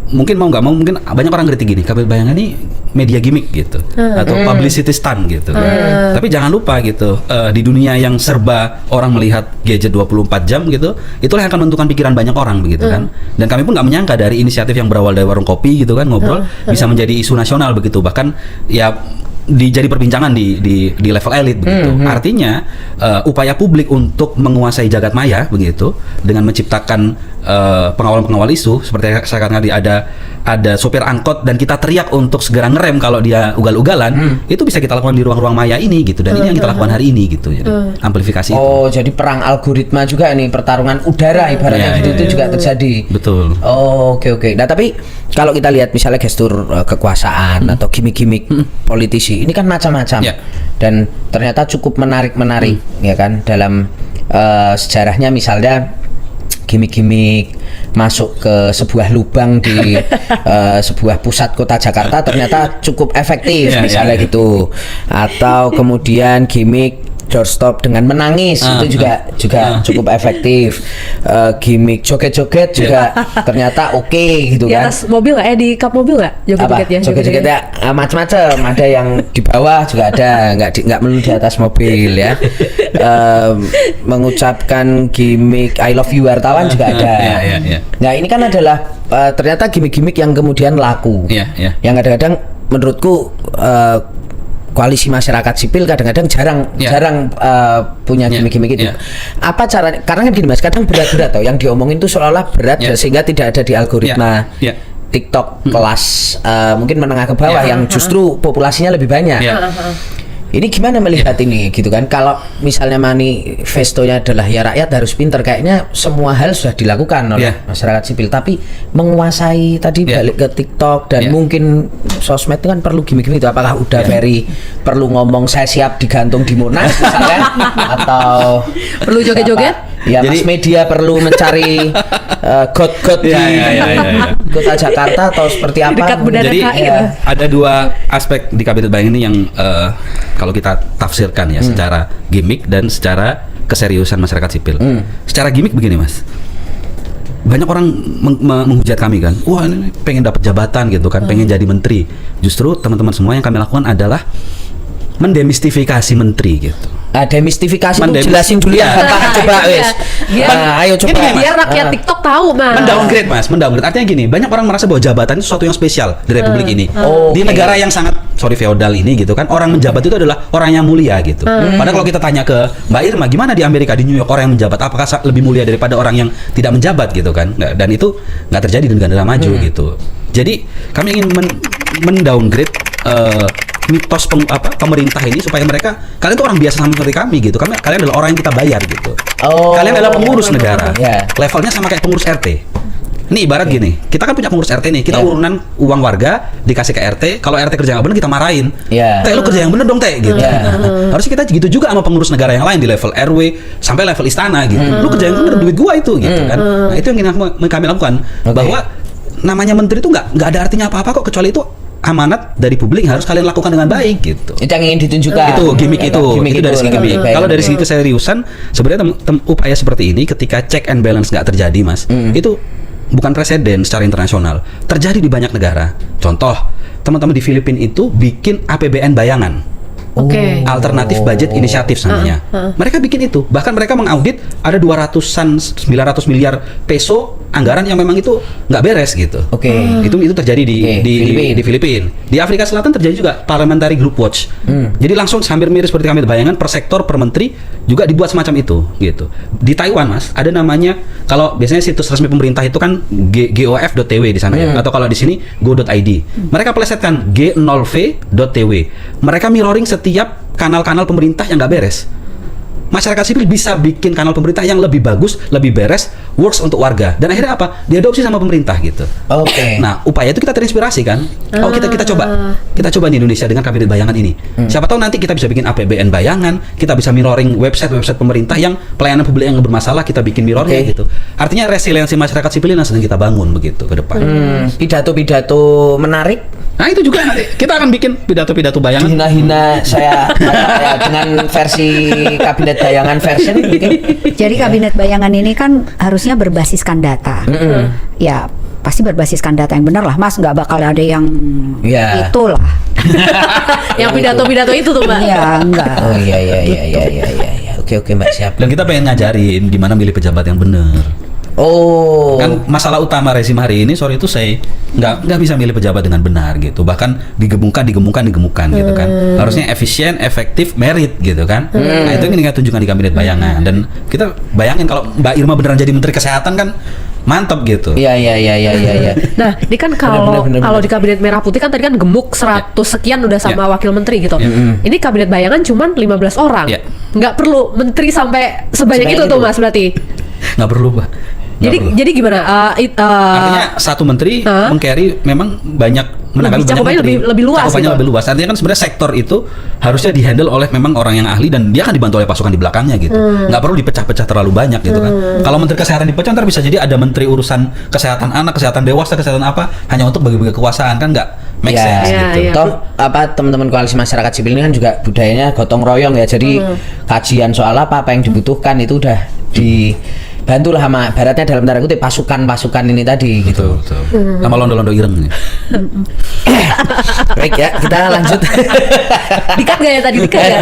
mungkin mau nggak mau, mungkin banyak orang kritik gini, Kabinet Bayangan ini media gimmick gitu, atau publicity stunt gitu. Tapi jangan lupa gitu, di dunia yang serba orang melihat gadget 24 jam gitu, itulah yang akan menentukan pikiran banyak orang begitu kan. Dan kami pun nggak menyangka dari inisiatif yang berawal dari warung kopi gitu kan, ngobrol bisa menjadi isu nasional begitu, bahkan ya jadi perbincangan di level elit begitu. Artinya upaya publik untuk menguasai jagat maya begitu dengan menciptakan pengawal-pengawal isu seperti saya katakan tadi, ada sopir angkot dan kita teriak untuk segera ngerem kalau dia ugal-ugalan, itu bisa kita lakukan di ruang-ruang maya ini gitu, dan ini yang kita lakukan hari ini gitu. Jadi amplifikasi itu. Jadi perang algoritma juga nih, pertarungan udara ibaratnya itu juga terjadi. Betul. Oke. Nah, tapi kalau kita lihat misalnya gestur kekuasaan atau gimmick-gimmick politisi, ini kan macam-macam dan ternyata cukup menarik ya kan dalam sejarahnya. Misalnya gimmick-gimmick masuk ke sebuah lubang di sebuah pusat kota Jakarta ternyata cukup efektif, misalnya gitu. Atau kemudian gimmick doorstop dengan menangis itu juga cukup efektif. Gimmick joget-joget juga ternyata oke gitu Di kan. atas mobil nggak? Di kap mobil nggak? Joget-jogetnya? Joget-jogetnya macam-macam. Ada yang di bawah juga ada, nggak melulu di atas mobil ya. Mengucapkan gimmick I love you wartawan juga ada. Nah ini kan adalah ternyata gimmick-gimmick yang kemudian laku. Yang kadang-kadang menurutku koalisi masyarakat sipil kadang-kadang jarang punya gimmick-gimmick itu. Apa cara? Karena kan gini Mas, kadang berat-berat tau yang diomongin itu seolah-olah berat sehingga tidak ada di algoritma TikTok kelas mungkin menengah ke bawah yang justru populasinya lebih banyak. Ini gimana melihat ini gitu kan? Kalau misalnya manifestonya adalah ya rakyat harus pinter, kayaknya semua hal sudah dilakukan oleh masyarakat sipil, tapi menguasai tadi balik ke TikTok dan mungkin sosmed itu kan perlu gimmick-gimmick itu. Apakah udah very perlu ngomong saya siap digantung di Monas misalnya atau Perlu joget-joget? Ya, mas media perlu mencari god-god di kota Jakarta atau seperti apa? Dekat Bundaran HI. Ada dua aspek di Kabinet Bayangan ini yang kalau kita tafsirkan ya secara gimmick dan secara keseriusan masyarakat sipil. Secara gimmick begini Mas, banyak orang menghujat kami kan, wah ini pengen dapat jabatan gitu kan, pengen jadi menteri. Justru teman-teman semua yang kami lakukan adalah mendemistifikasi menteri gitu. Demistifikasi itu jelasin dulu ya, coba wes. Ayo coba. Biar rakyat TikTok tahu Mas. Mendowngrade Mas, mendowngrade. Artinya gini, banyak orang merasa bahwa jabatan itu sesuatu yang spesial di Republik ini. Di negara yang sangat feodal ini gitu kan, orang menjabat itu adalah orang yang mulia gitu. Padahal kalau kita tanya ke Mbak Irma, gimana di Amerika, di New York orang yang menjabat apakah lebih mulia daripada orang yang tidak menjabat gitu kan? Dan itu nggak terjadi di negara maju gitu. Jadi kami ingin mendowngrade mitos pemerintah ini supaya kalian tuh orang biasa sama seperti kami gitu. Kalian adalah orang yang kita bayar gitu. Kalian adalah pengurus negara. Levelnya sama kayak pengurus RT. Ini ibarat gini, kita kan punya pengurus RT nih, kita urunan uang warga dikasih ke RT. Kalau RT kerja nggak benar kita marahin. Teh lu kerja yang bener dong teh gitu. Harusnya kita gitu juga sama pengurus negara yang lain di level RW sampai level istana gitu. Lu kerja yang bener, duit gua itu gitu kan. Nah itu yang kami lakukan, bahwa namanya menteri itu nggak ada artinya apa-apa kok, kecuali itu amanat dari publik yang harus kalian lakukan dengan baik gitu. Itu yang ingin ditunjukkan. Itu gimmick itu dari segi gimmick. Kalau dari segi keseriusan, sebenarnya upaya seperti ini ketika check and balance nggak terjadi Mas, itu bukan presiden secara internasional, terjadi di banyak negara. Contoh, teman-teman di Filipina itu bikin APBN bayangan. Alternatif budget inisiatif namanya. Mereka bikin itu. Bahkan mereka mengaudit ada 900 miliar peso anggaran yang memang itu nggak beres gitu. Itu terjadi di Filipina. Di Afrika Selatan terjadi juga Parliamentary Group Watch. Jadi langsung hampir mirip seperti kami bayangan, per sektor, per menteri juga dibuat semacam itu gitu. Di Taiwan Mas, ada namanya, kalau biasanya situs resmi pemerintah itu kan gof.tw di sana ya, atau kalau di sini go.id. Mereka plesetkan g0v.tw. Mereka mirroring setiap kanal-kanal pemerintah yang nggak beres. Masyarakat sipil bisa bikin kanal pemerintah yang lebih bagus, lebih beres, works untuk warga, dan akhirnya apa? Diadopsi sama pemerintah gitu. Nah, upaya itu kita terinspirasi kan. Kita coba di Indonesia dengan Kabinet Bayangan ini. Siapa tahu nanti kita bisa bikin APBN bayangan, kita bisa mirroring website pemerintah yang pelayanan publik yang bermasalah, kita bikin mirrornya gitu. Artinya resiliensi masyarakat sipil yang sedang kita bangun begitu ke depan. Pidato-pidato menarik. Nah itu juga nanti kita akan bikin pidato-pidato bayangan. Hina-hina saya dengan versi Kabinet Bayangan version mungkin. Jadi Kabinet Bayangan ini kan harusnya berbasiskan data. Ya pasti berbasiskan data yang benar lah Mas, nggak bakal ada yang itulah. Yang pidato-pidato itu tuh Mbak. Iya enggak. Iya. Oke Mbak, siap. Dan kita pengen ngajarin gimana milih pejabat yang benar. Kan masalah utama rezim hari ini, sorry itu saya nggak bisa milih pejabat dengan benar gitu, bahkan digemukkan gitu kan. Harusnya efisien, efektif, merit gitu kan. Nah itu yang kita tunjukkan di Kabinet Bayangan, dan kita bayangin kalau Mbak Irma beneran jadi Menteri Kesehatan kan mantap gitu. Iya. Nah, ini kan kalau di Kabinet Merah Putih kan tadi kan gemuk 100 sekian udah sama wakil menteri gitu. Ini Kabinet Bayangan cuman 15 orang. Nggak perlu menteri sampai sebanyak itu tuh Mas berarti. Nggak perlu Pak. Jadi gimana? Artinya satu menteri meng-carry memang banyak cakupannya menteri. lebih luas Cakupannya gitu. lebih luas. Artinya kan sebenarnya sektor itu harusnya dihandle oleh memang orang yang ahli dan dia kan dibantu oleh pasukan di belakangnya gitu. Nggak perlu dipecah-pecah terlalu banyak gitu kan. Kalau menteri kesehatan dipecah ntar bisa jadi ada menteri urusan kesehatan anak, kesehatan dewasa, kesehatan apa hanya untuk bagi-bagi kekuasaan kan nggak make sense Iya, gitu. iya. Toh apa teman-teman koalisi masyarakat sipil ini kan juga budayanya gotong royong ya. Jadi kajian soal apa yang dibutuhkan itu udah dibantu lah sama baratnya dalam tanda kutip pasukan-pasukan ini tadi gitu. Betul. Sama londo-londo ireng nih. Baik ya, kita lanjut. Dikat gak ya tadi? Dikat ya?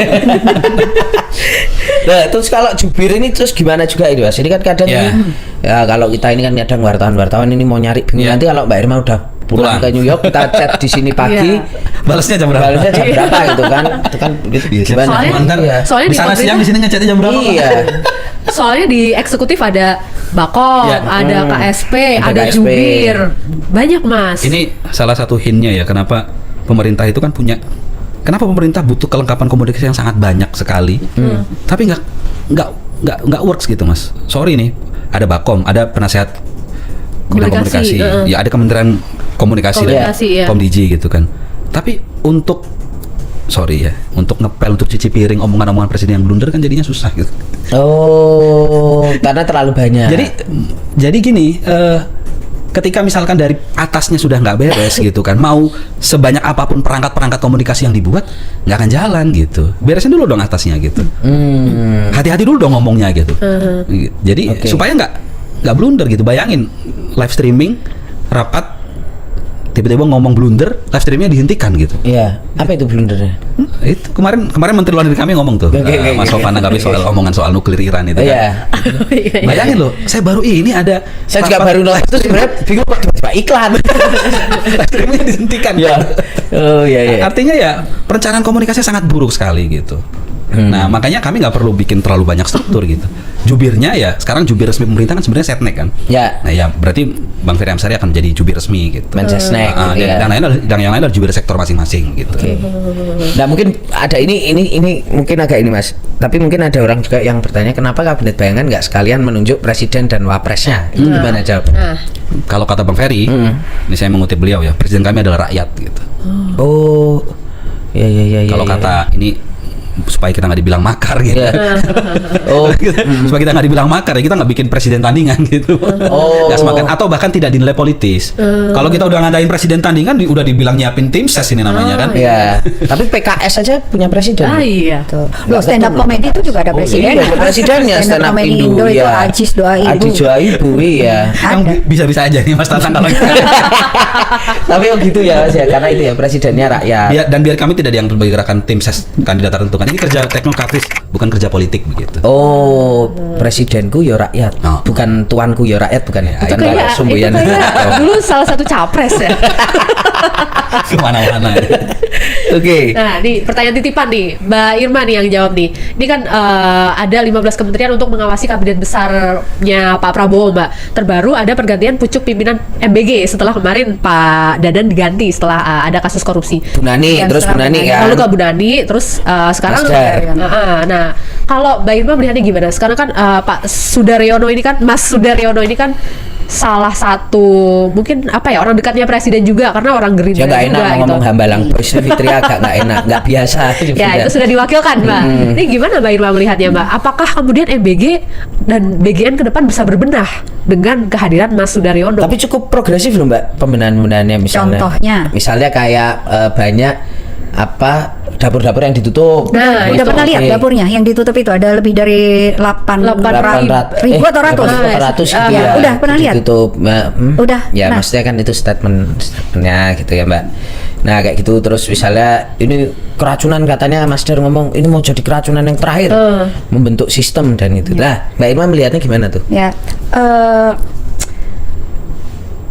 Nah, terus kalau jubir ini terus gimana juga itu Mas? Ini kan kadang Ya. ya kalau kita ini kan kadang wartawan ini mau nyari bingung Ya. nanti kalau Mbak Irma udah pulang Pulang. ke New York kita chat di sini pagi. Balasnya jam berapa? Balasnya jam berapa gitu kan? Itu kan itu gimana? Soalnya- Iya. soalnya di di sana pemerintah- siang di sini ngechatnya jam berapa? Iya. Soalnya di eksekutif ada Bakom, Ya. ada KSP, Ada ada KSP. jubir, banyak mas. Ini salah satu hintnya ya kenapa pemerintah itu kan punya. Kenapa pemerintah butuh kelengkapan komunikasi yang sangat banyak sekali, tapi nggak works gitu mas. Sorry nih, ada Bakom, ada penasehat bidang Komunikasi, komunikasi, ya ada Kementerian Komunikasi Komunikasi, ya. Komdiji gitu kan. Tapi untuk untuk ngepel, untuk cuci piring omongan-omongan presiden yang blunder kan jadinya susah gitu. Oh, karena terlalu banyak. Jadi gini, ketika misalkan dari atasnya sudah nggak beres gitu kan, mau sebanyak apapun perangkat-perangkat komunikasi yang dibuat nggak akan jalan gitu. Beresin dulu dong atasnya gitu. Hati-hati dulu dong ngomongnya gitu. Jadi Oke. supaya nggak blunder gitu. Bayangin live streaming rapat tiba-tiba ngomong blunder, live streamingnya dihentikan gitu. Iya, apa itu blundernya? Itu kemarin Menteri Luar Negeri kami ngomong tuh, Oke, Mas Sofan nanggapi soal omongan soal nuklir Iran itu Iya. kan. Iya, iya. Bayangin loh, saya baru ini ada Saya juga rapat- baru nonton itu sebenarnya bingung kok tiba-tiba iklan. live streamingnya dihentikan. Iya. Oh iya iya. Artinya ya perencanaan komunikasinya sangat buruk sekali gitu. Nah makanya kami nggak perlu bikin terlalu banyak struktur gitu. Jubirnya ya sekarang jubir resmi pemerintah kan sebenarnya Setnek kan. Ya. Nah ya berarti Bang Ferry Amsari akan menjadi jubir resmi gitu. Mensesnek gitu ya. Dan yang lain adalah jubir sektor masing-masing gitu. Oke. Nah mungkin ada ini mungkin agak ini mas. Tapi mungkin ada orang juga yang bertanya kenapa kabinet bayangan nggak sekalian menunjuk presiden dan wapresnya? Itu gimana jawabnya? Nah, Kalau kata Bang Ferry, ini saya mengutip beliau ya, presiden kami adalah rakyat gitu. Oh, iya. Kalau kata ini supaya kita nggak dibilang makar gitu. Iya. Oh, Supaya kita nggak dibilang makar ya kita nggak bikin presiden tandingan gitu. Oh. Nggak semakan atau bahkan tidak dinilai politis. Kalau kita udah ngadain presiden tandingan udah dibilang nyiapin tim ses ini namanya kan. Iya. Tapi PKS aja punya presiden. iya. Tuh. Loh, stand up comedy itu juga ada presiden. Iya, ada presidennya stand up comedy Indo, itu ya. Ajis Doa Ibu. Ajis Doa Ibu, iya. Yang Ada. bisa-bisa aja nih Mas Tatang kalau Tapi oh gitu ya mas ya, karena itu ya presidennya rakyat. biar kami tidak dianggap sebagai gerakan tim ses kandidat tertentu kan ini kerja teknokratis bukan kerja politik begitu. Oh, presidenku ya rakyat, Oh. bukan tuanku ya rakyat, bukan ya? Bukan Itu kayak, itu Sumbuyan. kayak dulu salah satu capres ya. Kemana-mana. Oke. Nah, nih pertanyaan titipan nih, Mbak Irma nih yang jawab nih. Ini kan ada 15 kementerian untuk mengawasi kabinet besarnya Pak Prabowo, Mbak. Terbaru ada pergantian pucuk pimpinan MBG setelah kemarin Pak Dadan diganti setelah ada kasus korupsi. Bu Nani, Yang terus Bu sekarang Nani Nani. kan. Lalu ke Bu Nani, terus sekarang Masdar. Nah, kalau Mbak Irma melihatnya gimana? Sekarang kan Pak Sudaryono ini kan, Mas Sudaryono ini kan salah satu mungkin apa ya orang dekatnya presiden juga karena orang Gerindra Ya nggak juga enak mau gitu. ngomong hambalang Boys Fitri agak nggak enak, nggak biasa. Ya itu sudah diwakilkan Mbak. Ini gimana Mbak Irma melihatnya Mbak? Apakah kemudian MBG dan BGN ke depan bisa berbenah dengan kehadiran Mas Sudaryono? Tapi cukup progresif loh Mbak pembenahan-pembenahannya misalnya. Contohnya? Misalnya kayak banyak apa dapur-dapur yang ditutup. Nah, Udah pernah lihat Oke. dapurnya yang ditutup itu ada lebih dari 800 ribu atau ratus? 800 gitu Ah, ya. udah pernah lihat? Ditutup. Udah, Ya nah. maksudnya kan itu statementnya gitu ya Mbak. Nah kayak gitu terus misalnya ini keracunan katanya Mas Dar ngomong ini mau jadi keracunan yang terakhir membentuk sistem dan itu. Nah Mbak Irma melihatnya gimana tuh? Ya,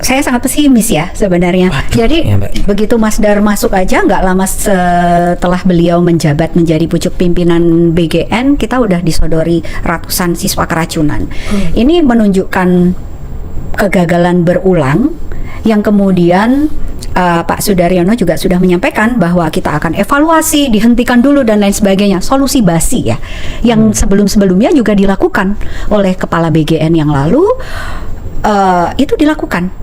saya sangat pesimis ya sebenarnya. Waduh, Jadi ya, Mbak. begitu Mas Dar masuk aja nggak lama setelah beliau menjabat menjadi pucuk pimpinan BGN, kita udah disodori ratusan siswa keracunan. Ini menunjukkan kegagalan berulang yang kemudian Pak Sudaryono juga sudah menyampaikan bahwa kita akan evaluasi, dihentikan dulu dan lain sebagainya. Solusi basi ya, yang sebelum-sebelumnya juga dilakukan oleh kepala BGN yang lalu itu dilakukan.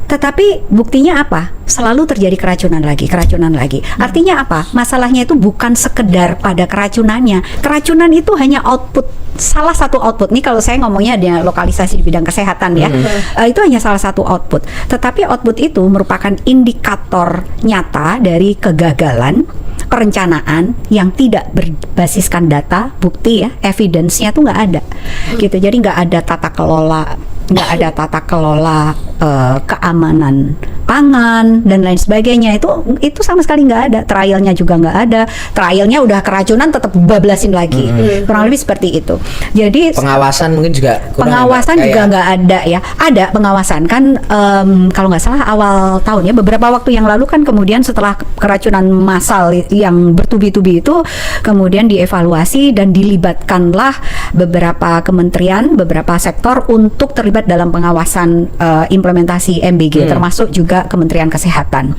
Tetapi buktinya apa? Selalu terjadi keracunan lagi. Artinya apa? Masalahnya itu bukan sekedar pada keracunannya. Keracunan itu hanya output, salah satu output. Nih kalau saya ngomongnya ada lokalisasi di bidang kesehatan ya. Itu hanya salah satu output. Tetapi output itu merupakan indikator nyata dari kegagalan perencanaan yang tidak berbasiskan data, bukti ya, evidence-nya tuh nggak ada. Gitu. Jadi nggak ada tata kelola keamanan pangan dan lain sebagainya. Itu sama sekali nggak ada. Trialnya juga nggak ada. Trialnya udah keracunan tetap bablasin lagi. Kurang lebih seperti itu. Jadi Pengawasan mungkin juga kurang, pengawasan juga nggak ada ya. Ada pengawasan kan, kalau nggak salah awal tahun ya, beberapa waktu yang lalu kan, kemudian setelah keracunan massal yang bertubi-tubi itu kemudian dievaluasi dan dilibatkanlah beberapa kementerian, beberapa sektor untuk terlibat dalam pengawasan implementasi MBG, termasuk juga Kementerian Kesehatan.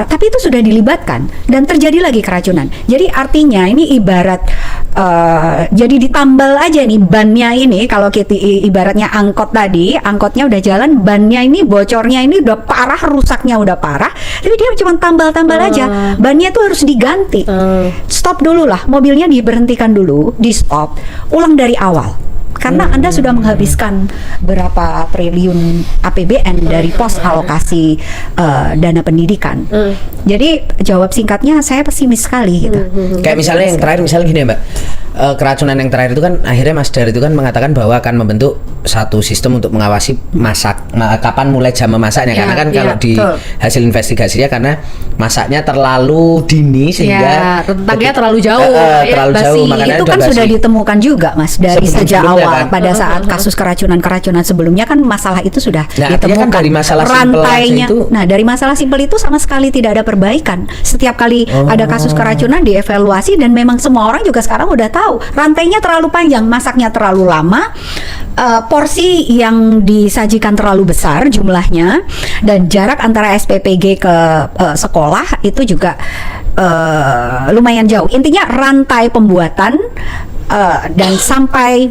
Tapi itu sudah dilibatkan dan terjadi lagi keracunan. Jadi artinya ini ibarat jadi ditambal aja nih bannya ini. Kalau kita ibaratnya angkot tadi, angkotnya udah jalan, bannya ini bocornya ini udah parah, rusaknya udah parah, tapi dia cuma tambal-tambal aja. Bannya tuh harus diganti. Stop dulu lah, mobilnya diberhentikan dulu, di stop, ulang dari awal. Karena Anda sudah menghabiskan berapa triliun APBN dari pos alokasi dana pendidikan. Jadi jawab singkatnya saya pesimis sekali gitu. Kayak misalnya yang terakhir, misalnya gini ya Mbak, keracunan yang terakhir itu kan akhirnya Mas Dar itu kan mengatakan bahwa akan membentuk satu sistem untuk mengawasi kapan mulai jam memasaknya, karena kan kalau di hasil investigasinya karena masaknya terlalu dini sehingga rentangnya terlalu jauh, terlalu jauh, makanya itu kan sudah ditemukan juga Mas dari sejak awal kan? pada saat kasus keracunan sebelumnya kan masalah itu sudah ditemukan. Kan dari masalah rantainya itu. Nah, dari masalah simpel itu sama sekali tidak ada perbaikan. Setiap kali ada kasus keracunan dievaluasi, dan memang semua orang juga sekarang udah tahu rantainya terlalu panjang, masaknya terlalu lama, porsi yang disajikan terlalu besar jumlahnya, dan jarak antara SPPG ke sekolah itu juga lumayan jauh. Intinya rantai pembuatan dan sampai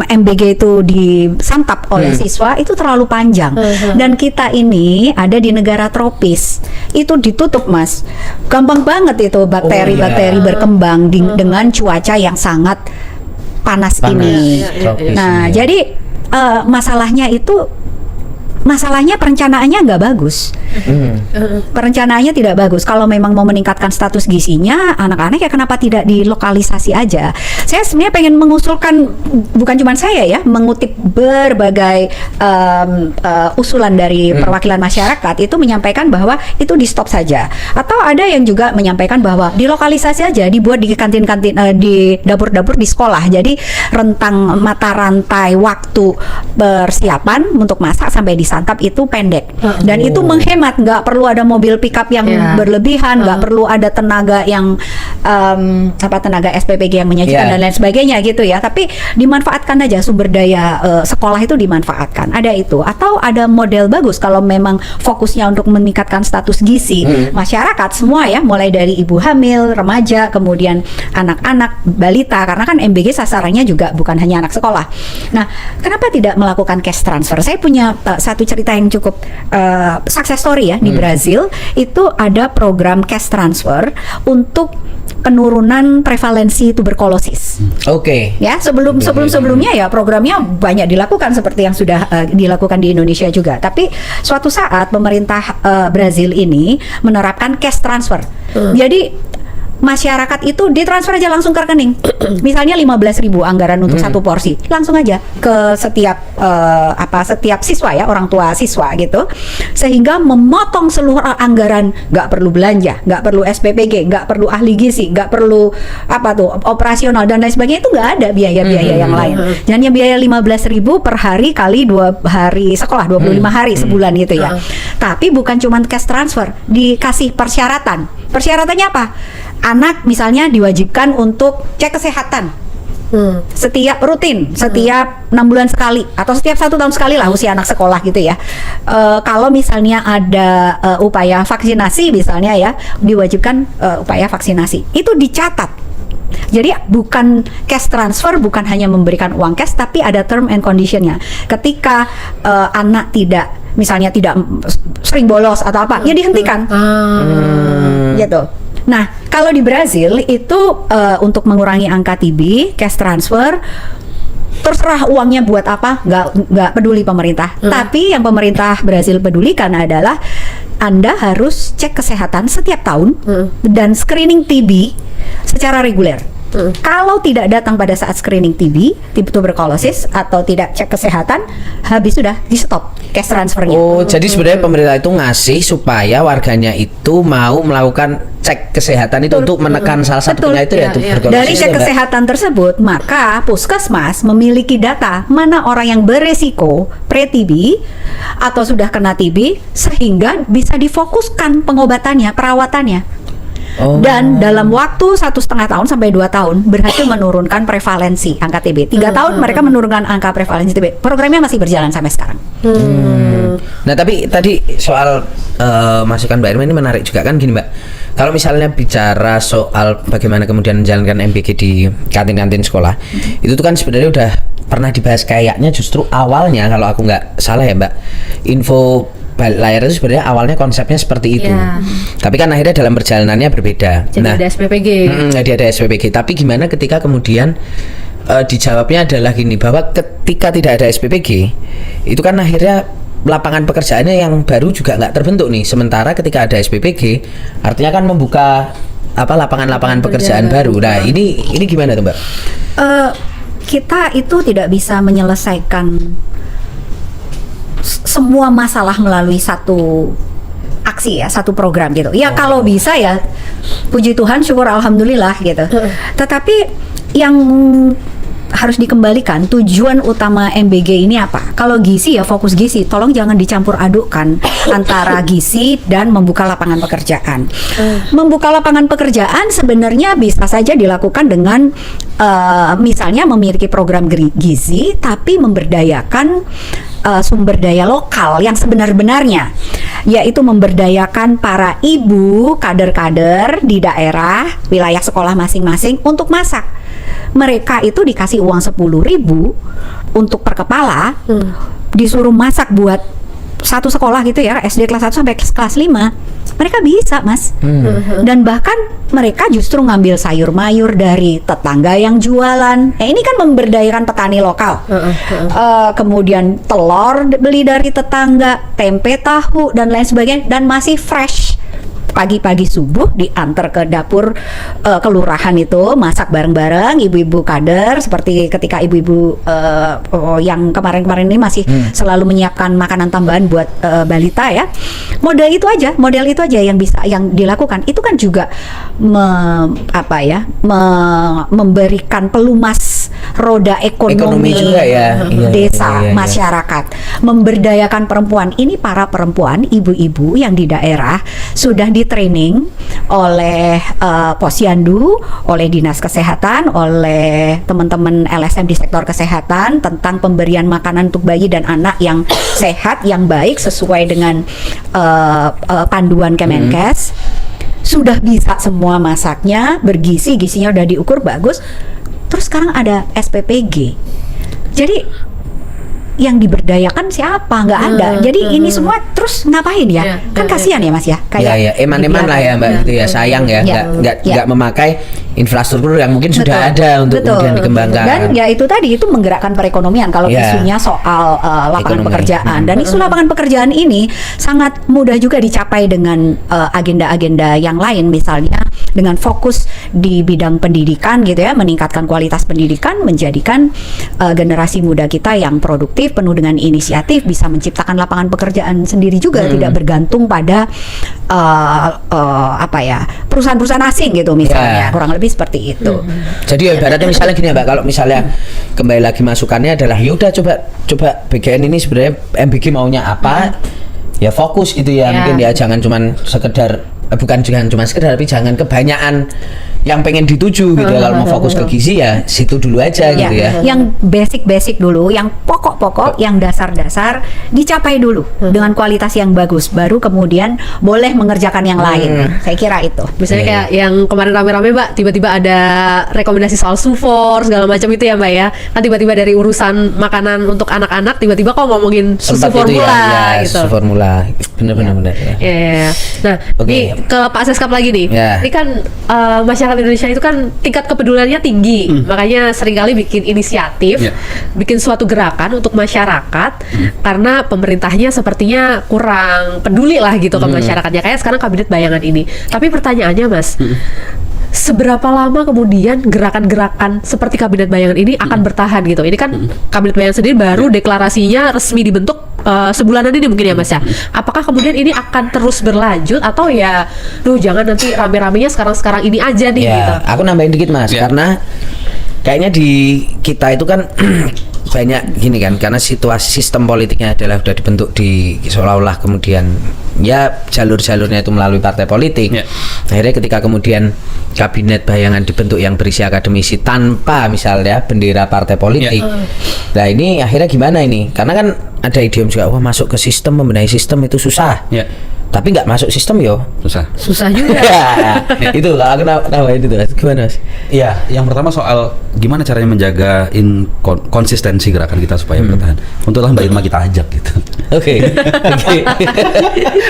MBG itu disantap oleh siswa itu terlalu panjang. Dan kita ini ada di negara tropis, itu ditutup Mas, gampang banget itu bakteri-bakteri berkembang dengan cuaca yang sangat panas ini. Nah, jadi masalahnya perencanaannya nggak bagus. Perencanaannya tidak bagus. Kalau memang mau meningkatkan status gizinya anak-anak, ya kenapa tidak dilokalisasi aja? Saya sebenarnya pengen mengusulkan, bukan cuma saya ya, mengutip berbagai usulan dari perwakilan masyarakat, itu menyampaikan bahwa itu di stop saja. Atau ada yang juga menyampaikan bahwa dilokalisasi aja, dibuat di kantin-kantin, di dapur-dapur di sekolah. Jadi rentang mata rantai waktu persiapan untuk masak sampai disantap itu pendek, dan itu menghemat. Nggak perlu ada mobil pickup yang berlebihan, nggak perlu ada tenaga yang tenaga SPPG yang menyajikan dan lain sebagainya gitu ya. Tapi dimanfaatkan aja sumber daya sekolah itu dimanfaatkan. Ada itu. Atau ada model bagus kalau memang fokusnya untuk meningkatkan status gizi masyarakat semua ya, mulai dari ibu hamil, remaja, kemudian anak-anak, balita, karena kan MBG sasarannya juga bukan hanya anak sekolah. Nah, kenapa tidak melakukan cash transfer? Saya punya satu cerita yang cukup success story ya di Brazil. Itu ada program cash transfer untuk penurunan prevalensi tuberkulosis. Ya, sebelumnya ya programnya banyak dilakukan seperti yang sudah dilakukan di Indonesia juga. Tapi suatu saat pemerintah Brazil ini menerapkan cash transfer. Jadi masyarakat itu ditransfer aja langsung ke rekening. Misalnya 15.000 anggaran untuk satu porsi, langsung aja ke setiap setiap siswa ya, orang tua siswa gitu, sehingga memotong seluruh anggaran. Nggak perlu belanja, nggak perlu SPPG, nggak perlu ahli gizi, nggak perlu operasional dan lain sebagainya. Itu nggak ada biaya-biaya yang lain. Hanya biaya 15.000 per hari kali 2 hari sekolah, 25 hari sebulan gitu ya. Tapi bukan cuma cash transfer, dikasih persyaratan. Persyaratannya apa? Anak misalnya diwajibkan untuk cek kesehatan setiap 6 bulan sekali, atau setiap 1 tahun sekali lah usia anak sekolah gitu ya. Kalau misalnya ada upaya vaksinasi misalnya ya, diwajibkan upaya vaksinasi itu dicatat Jadi bukan cash transfer, bukan hanya memberikan uang cash, tapi ada term and conditionnya. Ketika anak misalnya tidak sering bolos atau apa, ya dihentikan. Gitu. Nah, kalau di Brazil itu untuk mengurangi angka TB, cash transfer, terserah uangnya buat apa, nggak peduli pemerintah. Tapi yang pemerintah Brazil pedulikan adalah Anda harus cek kesehatan setiap tahun dan screening TB secara reguler. Kalau tidak datang pada saat screening TB tuberkulosis atau tidak cek kesehatan, habis sudah di stop cash transfernya. Oh, jadi sebenarnya pemerintah itu ngasih supaya warganya itu mau melakukan cek kesehatan itu untuk menekan salah satunya itu ya, tuberkulosis. Dari cek kesehatan tersebut, maka puskesmas memiliki data mana orang yang beresiko pre-TB atau sudah kena TB, sehingga bisa difokuskan pengobatannya, perawatannya. Dan dalam waktu 1,5 tahun sampai 2 tahun berhasil menurunkan prevalensi angka TB. 3 tahun mereka menurunkan angka prevalensi TB. Programnya masih berjalan sampai sekarang. Nah, tapi tadi soal masukan Mbak Irma ini menarik juga kan gini, Mbak. Kalau misalnya bicara soal bagaimana kemudian menjalankan MBG di kantin-kantin sekolah, itu tuh kan sebenarnya udah pernah dibahas kayaknya justru awalnya, kalau aku nggak salah ya Mbak, info balik layar itu sebenarnya awalnya konsepnya seperti itu. Tapi kan akhirnya dalam perjalanannya berbeda. Jadi ada SPPG. Jadi ada SPPG. Tapi gimana ketika kemudian dijawabnya adalah gini, bahwa ketika tidak ada SPPG, itu kan akhirnya lapangan pekerjaannya yang baru juga nggak terbentuk nih. Sementara ketika ada SPPG, artinya kan membuka lapangan-lapangan pekerjaan baru. Nah, ini gimana tuh Mbak? Kita itu tidak bisa menyelesaikan semua masalah melalui satu aksi ya, satu program gitu. Ya kalau bisa ya, puji Tuhan, syukur alhamdulillah gitu. Tetapi yang harus dikembalikan, tujuan utama MBG ini apa? Kalau gizi ya fokus gizi, tolong jangan dicampur adukkan antara gizi dan membuka lapangan pekerjaan. Membuka lapangan pekerjaan sebenarnya bisa saja dilakukan dengan misalnya memiliki program gizi tapi memberdayakan sumber daya lokal yang sebenar-benarnya, yaitu memberdayakan para ibu kader-kader di daerah wilayah sekolah masing-masing untuk masak. Mereka itu dikasih uang 10.000 untuk per kepala, disuruh masak buat satu sekolah gitu ya, SD kelas 1 sampai kelas 5. Mereka bisa, Mas. Dan bahkan mereka justru ngambil sayur mayur dari tetangga yang jualan. Ini kan memberdayakan petani lokal. Kemudian telur beli dari tetangga, tempe, tahu dan lain sebagainya, dan masih fresh. Pagi-pagi subuh diantar ke dapur kelurahan itu, masak bareng-bareng ibu-ibu kader, seperti ketika ibu-ibu yang kemarin-kemarin ini masih selalu menyiapkan makanan tambahan buat balita ya. Model itu aja yang bisa, yang dilakukan. Itu kan juga memberikan pelumas roda ekonomi juga ya. Desa, masyarakat, memberdayakan perempuan. Ini para perempuan, ibu-ibu yang di daerah sudah di training oleh Posyandu, oleh Dinas Kesehatan, oleh teman-teman LSM di sektor kesehatan tentang pemberian makanan untuk bayi dan anak yang sehat, yang baik sesuai dengan panduan Kemenkes. Sudah bisa semua masaknya, bergizi, gizinya udah diukur bagus. Terus sekarang ada SPPG. Jadi yang diberdayakan siapa? Nggak ada. Jadi ini semua terus ngapain ya? Kan kasihan ya Mas ya. Kayak eman-eman lah ya Mbak, gitu ya, sayang ya, nggak memakai infrastruktur yang mungkin sudah ada untuk kemudian dikembangkan. Dan ya itu tadi, itu menggerakkan perekonomian kalau isunya soal lapangan pekerjaan. Dan isu lapangan pekerjaan ini sangat mudah juga dicapai dengan agenda-agenda yang lain, misalnya dengan fokus di bidang pendidikan gitu ya, meningkatkan kualitas pendidikan, menjadikan generasi muda kita yang produktif, penuh dengan inisiatif, bisa menciptakan lapangan pekerjaan sendiri juga, tidak bergantung pada perusahaan-perusahaan asing gitu misalnya, kurang lebih seperti itu. Jadi ibaratnya misalnya gini Mbak, kalau misalnya kembali lagi masukannya adalah ya udah coba BGN ini sebenarnya MBG maunya apa, ya fokus gitu ya, mungkin ya jangan cuman sekedar bukan cuma sekedar, tapi jangan kebanyakan yang pengen dituju gitu ya. Kalau mau fokus ke gizi ya situ dulu aja gitu ya. Yang basic dulu, yang pokok-pokok, yang dasar-dasar dicapai dulu dengan kualitas yang bagus, baru kemudian boleh mengerjakan yang lain. Saya kira itu. Misalnya kayak yang kemarin rame-rame Mbak, tiba-tiba ada rekomendasi soal sufor segala macam itu ya Mbak ya. Kan tiba-tiba dari urusan makanan untuk anak-anak, tiba-tiba kok ngomongin susu Sempat itu formula ya, gitu. susu formula. Benar. Ya. Iya. Nah, Oke. nih ke Pak Seskap lagi nih. Ya. Ini kan masyarakat Indonesia itu kan tingkat kepeduliannya tinggi, makanya seringkali bikin inisiatif, Ya. bikin suatu gerakan untuk masyarakat, karena pemerintahnya sepertinya kurang peduli lah gitu ke masyarakatnya. Kayak sekarang kabinet bayangan ini. Tapi pertanyaannya Mas, seberapa lama kemudian gerakan-gerakan seperti kabinet bayangan ini akan bertahan gitu? Ini kan kabinet bayangan sendiri baru deklarasinya resmi dibentuk sebulanan ini mungkin ya Mas ya. Apakah kemudian ini akan terus berlanjut atau ya, jangan nanti rame-ramenya sekarang-sekarang ini aja nih gitu? Ya, aku nambahin dikit Mas, Ya. karena kayaknya di kita itu kan banyak gini kan, karena situasi sistem politiknya adalah sudah dibentuk di seolah-olah kemudian ya jalur-jalurnya itu melalui partai politik. Ya. Akhirnya ketika kemudian kabinet bayangan dibentuk yang berisi akademisi tanpa misalnya bendera partai politik. Nah ini akhirnya gimana ini? Karena kan ada idiom juga, wah masuk ke sistem, membenahi sistem itu susah. Ya. Tapi nggak masuk sistem yo. Susah. Susah juga. Itu lah aku nambahin itu Mas. Gimana Mas? Iya, yang pertama soal gimana caranya menjaga konsistensi gerakan kita supaya bertahan. Untuklah Mbak Irma kita ajak gitu. Oke.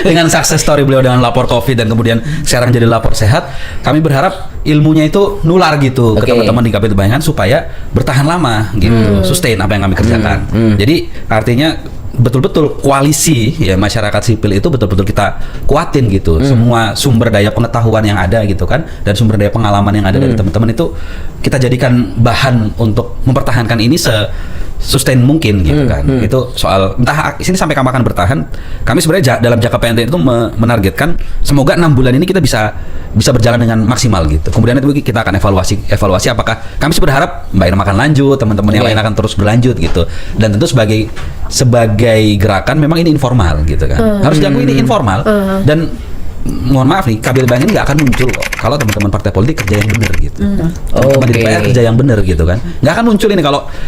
Dengan success story beliau dengan lapor COVID dan kemudian sekarang jadi lapor sehat, kami berharap ilmunya itu nular gitu ke Oke. teman-teman di kabinet bayangan supaya bertahan lama gitu, sustain apa yang kami kerjakan. Jadi artinya betul-betul koalisi ya masyarakat sipil itu betul-betul kita kuatin gitu. Semua sumber daya pengetahuan yang ada gitu kan, dan sumber daya pengalaman yang ada dari teman-teman itu kita jadikan bahan untuk mempertahankan ini sustain mungkin gitu kan. Itu soal entah sini sampai kapan akan bertahan. Kami sebenarnya dalam jangka pendek itu menargetkan semoga 6 bulan ini kita bisa berjalan dengan maksimal gitu. Kemudian itu kita akan evaluasi apakah kami sih berharap Mbak Irma akan lanjut, teman-teman yang lain akan terus berlanjut gitu. Dan tentu sebagai gerakan memang ini informal gitu kan. Harus diakui ini informal dan mohon maaf nih, kabinet bayangan nggak akan muncul kok kalau teman-teman partai politik kerja yang benar gitu. Teman-teman di DPR kerja yang benar gitu kan. Nggak akan muncul ini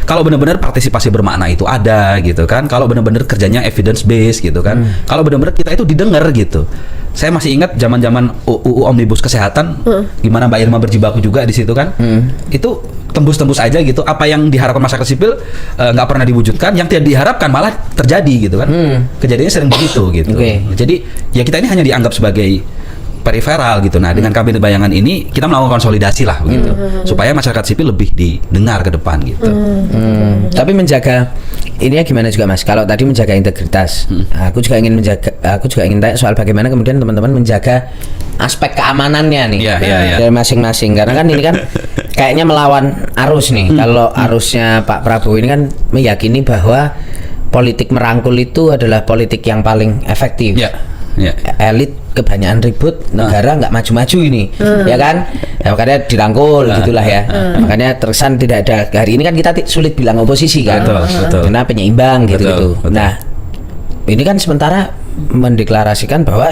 kalau benar-benar partisipasi bermakna itu ada gitu kan. Kalau benar-benar kerjanya evidence based gitu kan. Kalau benar-benar kita itu didengar gitu. Saya masih ingat zaman-zaman UU Omnibus Kesehatan, gimana Mbak Irma berjibaku juga di situ kan. Itu tembus-tembus aja gitu. Apa yang diharapkan masyarakat sipil nggak pernah diwujudkan, yang tidak diharapkan malah terjadi gitu kan. Kejadiannya sering begitu gitu. Jadi ya kita ini hanya dianggap sebagai periferal gitu. Nah, dengan kabinet bayangan ini kita melakukan konsolidasi lah begitu. Supaya masyarakat sipil lebih didengar ke depan gitu. Tapi menjaga ininya gimana juga Mas? Kalau tadi menjaga integritas, aku juga ingin tanya soal bagaimana kemudian teman-teman menjaga aspek keamanannya nih Iya. dari masing-masing. Karena kan ini kan kayaknya melawan arus nih. Kalau arusnya Pak Prabowo ini kan meyakini bahwa politik merangkul itu adalah politik yang paling efektif. Ya. Elit kebanyakan ribut, negara nggak maju-maju ini, ya kan? Ya, makanya dirangkul gitulah ya. Makanya terkesan tidak ada, hari ini kan kita sulit bilang oposisi kan, Betul. karena penyeimbang gitu-gitu. Betul. Nah, ini kan sementara mendeklarasikan bahwa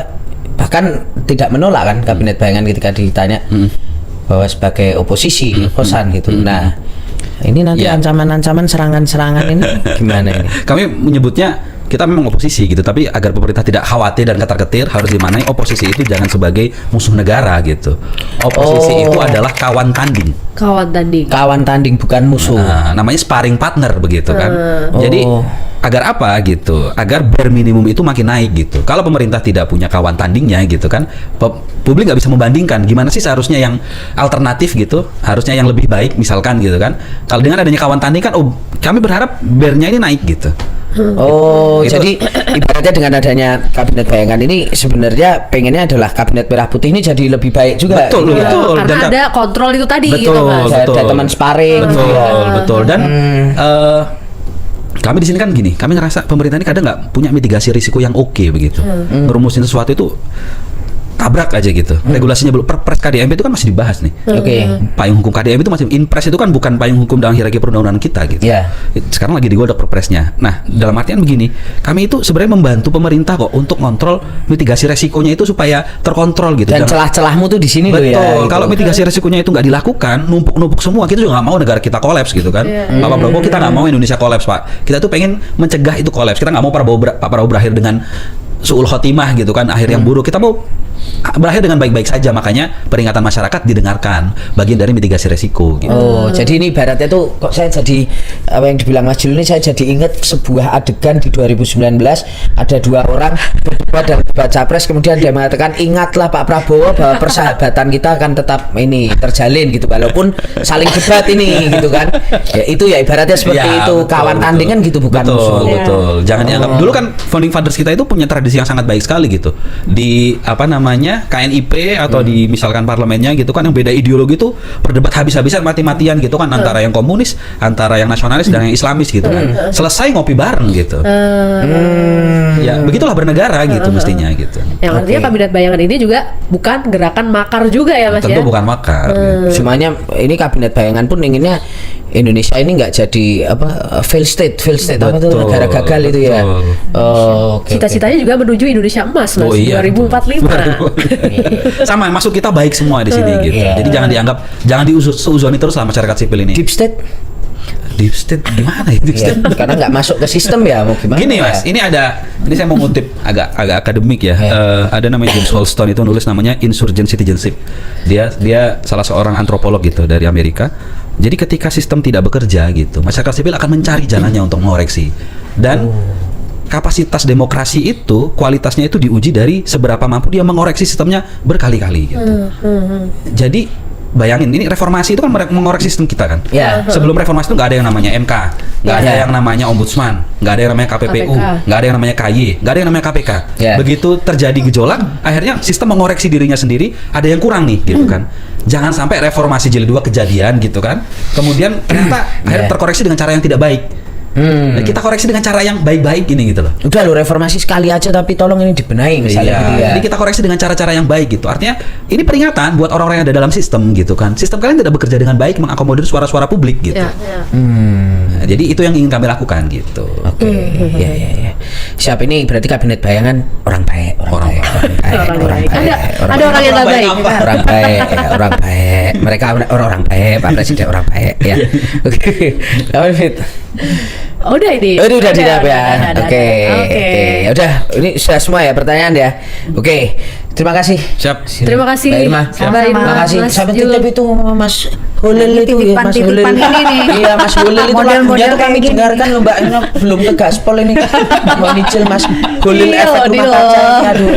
bahkan tidak menolak kan kabinet bayangan ketika ditanya bahwa sebagai oposisi, oposan gitu. Nah, ini nanti ancaman-ancaman, serangan-serangan ini gimana ini? Kami menyebutnya kita memang oposisi gitu, tapi agar pemerintah tidak khawatir dan ketar-ketir harus dimaknai oposisi itu jangan sebagai musuh negara gitu. Oposisi itu adalah kawan tanding. Kawan tanding bukan musuh. Nah, namanya sparring partner begitu kan. Jadi agar apa gitu? Agar bare minimum itu makin naik gitu. Kalau pemerintah tidak punya kawan tandingnya gitu kan, publik nggak bisa membandingkan gimana sih seharusnya yang alternatif gitu, harusnya yang lebih baik misalkan gitu kan. Kalau dengan adanya kawan tanding kan, kami berharap bare-nya ini naik gitu. Jadi ibaratnya dengan adanya kabinet bayangan ini sebenarnya pengennya adalah kabinet merah putih ini jadi lebih baik juga. Betul. Karena Dan ada kontrol itu tadi gitu betul, Mas. Ada teman sparring. Betul. Dan kami di sini kan gini, kami ngerasa pemerintah ini kadang nggak punya mitigasi risiko yang oke begitu. Ngerumusin sesuatu itu tabrak aja gitu. Regulasinya belum, Perpres KDMP itu kan masih dibahas nih. Oke. Payung hukum KDMP itu masih, Inpres itu kan bukan payung hukum dalam hierarki perundang-undangan kita gitu. Iya. Sekarang lagi digodok Perpresnya. Nah, dalam artian begini, kami itu sebenarnya membantu pemerintah kok untuk kontrol mitigasi resikonya itu supaya terkontrol gitu. Dan celah-celahmu tuh di sini loh ya. Betul. gitu. Kalau mitigasi resikonya itu nggak dilakukan, numpuk-numpuk semua, kita juga nggak mau negara kita kolaps gitu kan. Pak Prabowo, kita nggak mau Indonesia kolaps, Pak. Kita tuh pengen mencegah itu kolaps. Kita nggak mau Pak Prabowo berakhir dengan suul khotimah gitu kan, akhir yang buruk. Kita mau berakhir dengan baik-baik saja, makanya peringatan masyarakat didengarkan, bagian dari mitigasi resiko gitu. Oh, jadi ini ibaratnya tuh kok saya jadi apa yang dibilang Mas Jul ini, saya jadi ingat sebuah adegan di 2019, ada dua orang berdebat dan debat capres, kemudian dia mengatakan ingatlah Pak Prabowo bahwa persahabatan kita akan tetap ini terjalin gitu walaupun saling debat ini gitu kan. Ya itu ya ibaratnya seperti Ya, itu, betul, kawan betul. tanding kan gitu bukan Betul, musuh. betul. Jangan dianggap, dulu kan founding fathers kita itu punya tradisi yang sangat baik sekali gitu. Di apa namanya KNIP atau di misalkan parlemennya gitu kan, yang beda ideologi itu berdebat habis-habisan, mati-matian gitu kan, antara yang komunis, antara yang nasionalis dan yang islamis gitu kan. Selesai ngopi bareng gitu. Ya begitulah bernegara gitu mestinya gitu. Yang artinya kabinet bayangan ini juga bukan gerakan makar juga ya Mas Tentu ya. bukan makar. Gitu. Semuanya ini kabinet bayangan pun inginnya Indonesia ini nggak jadi apa fail state apa tuh, Betul, negara gagal itu ya. betul. Oh, oke. Cita-citanya juga menuju Indonesia emas Mas, Oh, iya. 2045. Sama, masuk kita baik semua di sini gitu. Iya. Jadi jangan dianggap, jangan seuzoni terus lah masyarakat sipil ini. Deep state? Deep state gimana ya? Deep Ya, state? karena nggak masuk ke sistem ya, mau gimana? Gini ya? Mas, ini saya mau ngutip agak akademik ya. Ada namanya James Holston, itu nulis namanya Insurgent Citizenship. Dia salah seorang antropolog gitu dari Amerika. Jadi ketika sistem tidak bekerja gitu, masyarakat sipil akan mencari jalannya untuk mengoreksi. Dan kapasitas demokrasi itu, kualitasnya itu diuji dari seberapa mampu dia mengoreksi sistemnya berkali-kali gitu. Jadi bayangin, ini reformasi itu kan mengoreksi sistem kita kan. Ya. Sebelum reformasi itu nggak ada yang namanya MK, nggak ada Ya. yang namanya ombudsman, nggak ada yang namanya KPPU, KPK. nggak ada yang namanya KY, nggak ada yang namanya KPK. Ya. Begitu terjadi gejolak, akhirnya sistem mengoreksi dirinya sendiri. Ada yang kurang nih, gitu kan. Jangan sampai reformasi jilid 2 kejadian gitu kan. Kemudian ternyata akhirnya terkoreksi dengan cara yang tidak baik. Dan kita koreksi dengan cara yang baik-baik ini gitu loh. Udah lo reformasi sekali aja tapi tolong ini dibenahi misalnya gitu ya. Jadi kita koreksi dengan cara-cara yang baik gitu. Artinya ini peringatan buat orang-orang yang ada dalam sistem gitu kan. Sistem kalian tidak bekerja dengan baik mengakomodir suara-suara publik gitu. Ya, ya. Nah, jadi itu yang ingin kami lakukan gitu. Oke, ya. Siap, ini berarti kabinet bayangan orang baik, Orang baik. Ada orang yang nggak baik. Orang baik, ya, orang baik. Mereka orang baik, Pak Presiden orang baik ya. Oke. Apa Fit? Udah ini. Oh, ini udah dijawab ya. Udah. Oke. Udah, ini sudah semua ya pertanyaan ya. Oke. Terima kasih. Siap. Terima kasih. Mbak Irma. Mbak Irma, Terima kasih. Mas Sampai Jul. titip itu Mas Hulil itu ya, Mas Hulil. Titipan ini nih. Iya, Mas Hulil itu Model-model lagunya tuh kami kayak gini. dengarkan loh Mbak, ini belum ke gaspol ini. Mau nyicil Mas Hulil Dio, efek rumah Dio. kaca ini, aduh.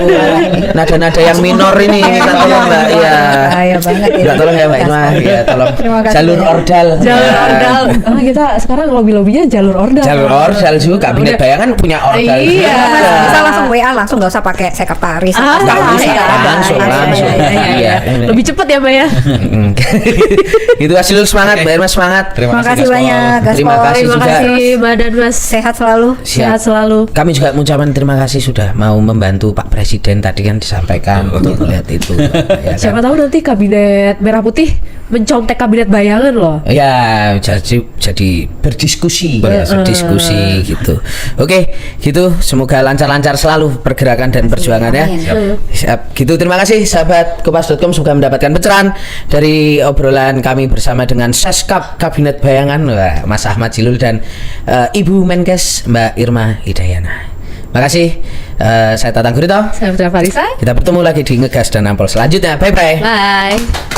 Nada-nada yang minor ini minta tolong Mbak. Iya. Bahaya banget ya. Minta tolong ya Mbak Irma. Iya, tolong. Terima kasih. Jalur ordal. Jalur Nah. ordal. Kita sekarang lobby-lobbynya jalur ordal. Jalur ordal juga, kabinet bayangan punya ordal. Iya. juga. Bisa langsung WA langsung, nggak usah pakai sekretaris. Nggak usah, iya. langsung. Iya. Iya. Lebih cepat ya Mbak ya. Itu Asilul semangat, Mbak Irma semangat. Terima kasih banyak, Gaspol. Terima kasih Terima juga. kasih Mbak dan Mas. Sehat selalu. Sehat selalu. Kami juga mengucapkan terima kasih sudah mau membantu Pak Presiden, tadi kan disampaikan untuk melihat itu. Ya, Siapa kan? tahu nanti kabinet merah putih mencontek kabinet bayangan loh. Ya, jadi berdiskusi, berdiskusi gitu. Oke, gitu. Semoga lancar-lancar selalu pergerakan dan perjuangannya. Siap. Gitu. Terima kasih sahabat Kompas.com, semoga mendapatkan pencerahan dari obrolan kami bersama dengan Seskap Kabinet Bayangan, Mas Ahmad Jilul dan Ibu Menkes Mbak Irma Hidayana. Makasih. Saya Tatang Gurito. Saya Putra Farisa. Kita bertemu lagi di Ngegas dan Ampol selanjutnya. Bye bye. Bye.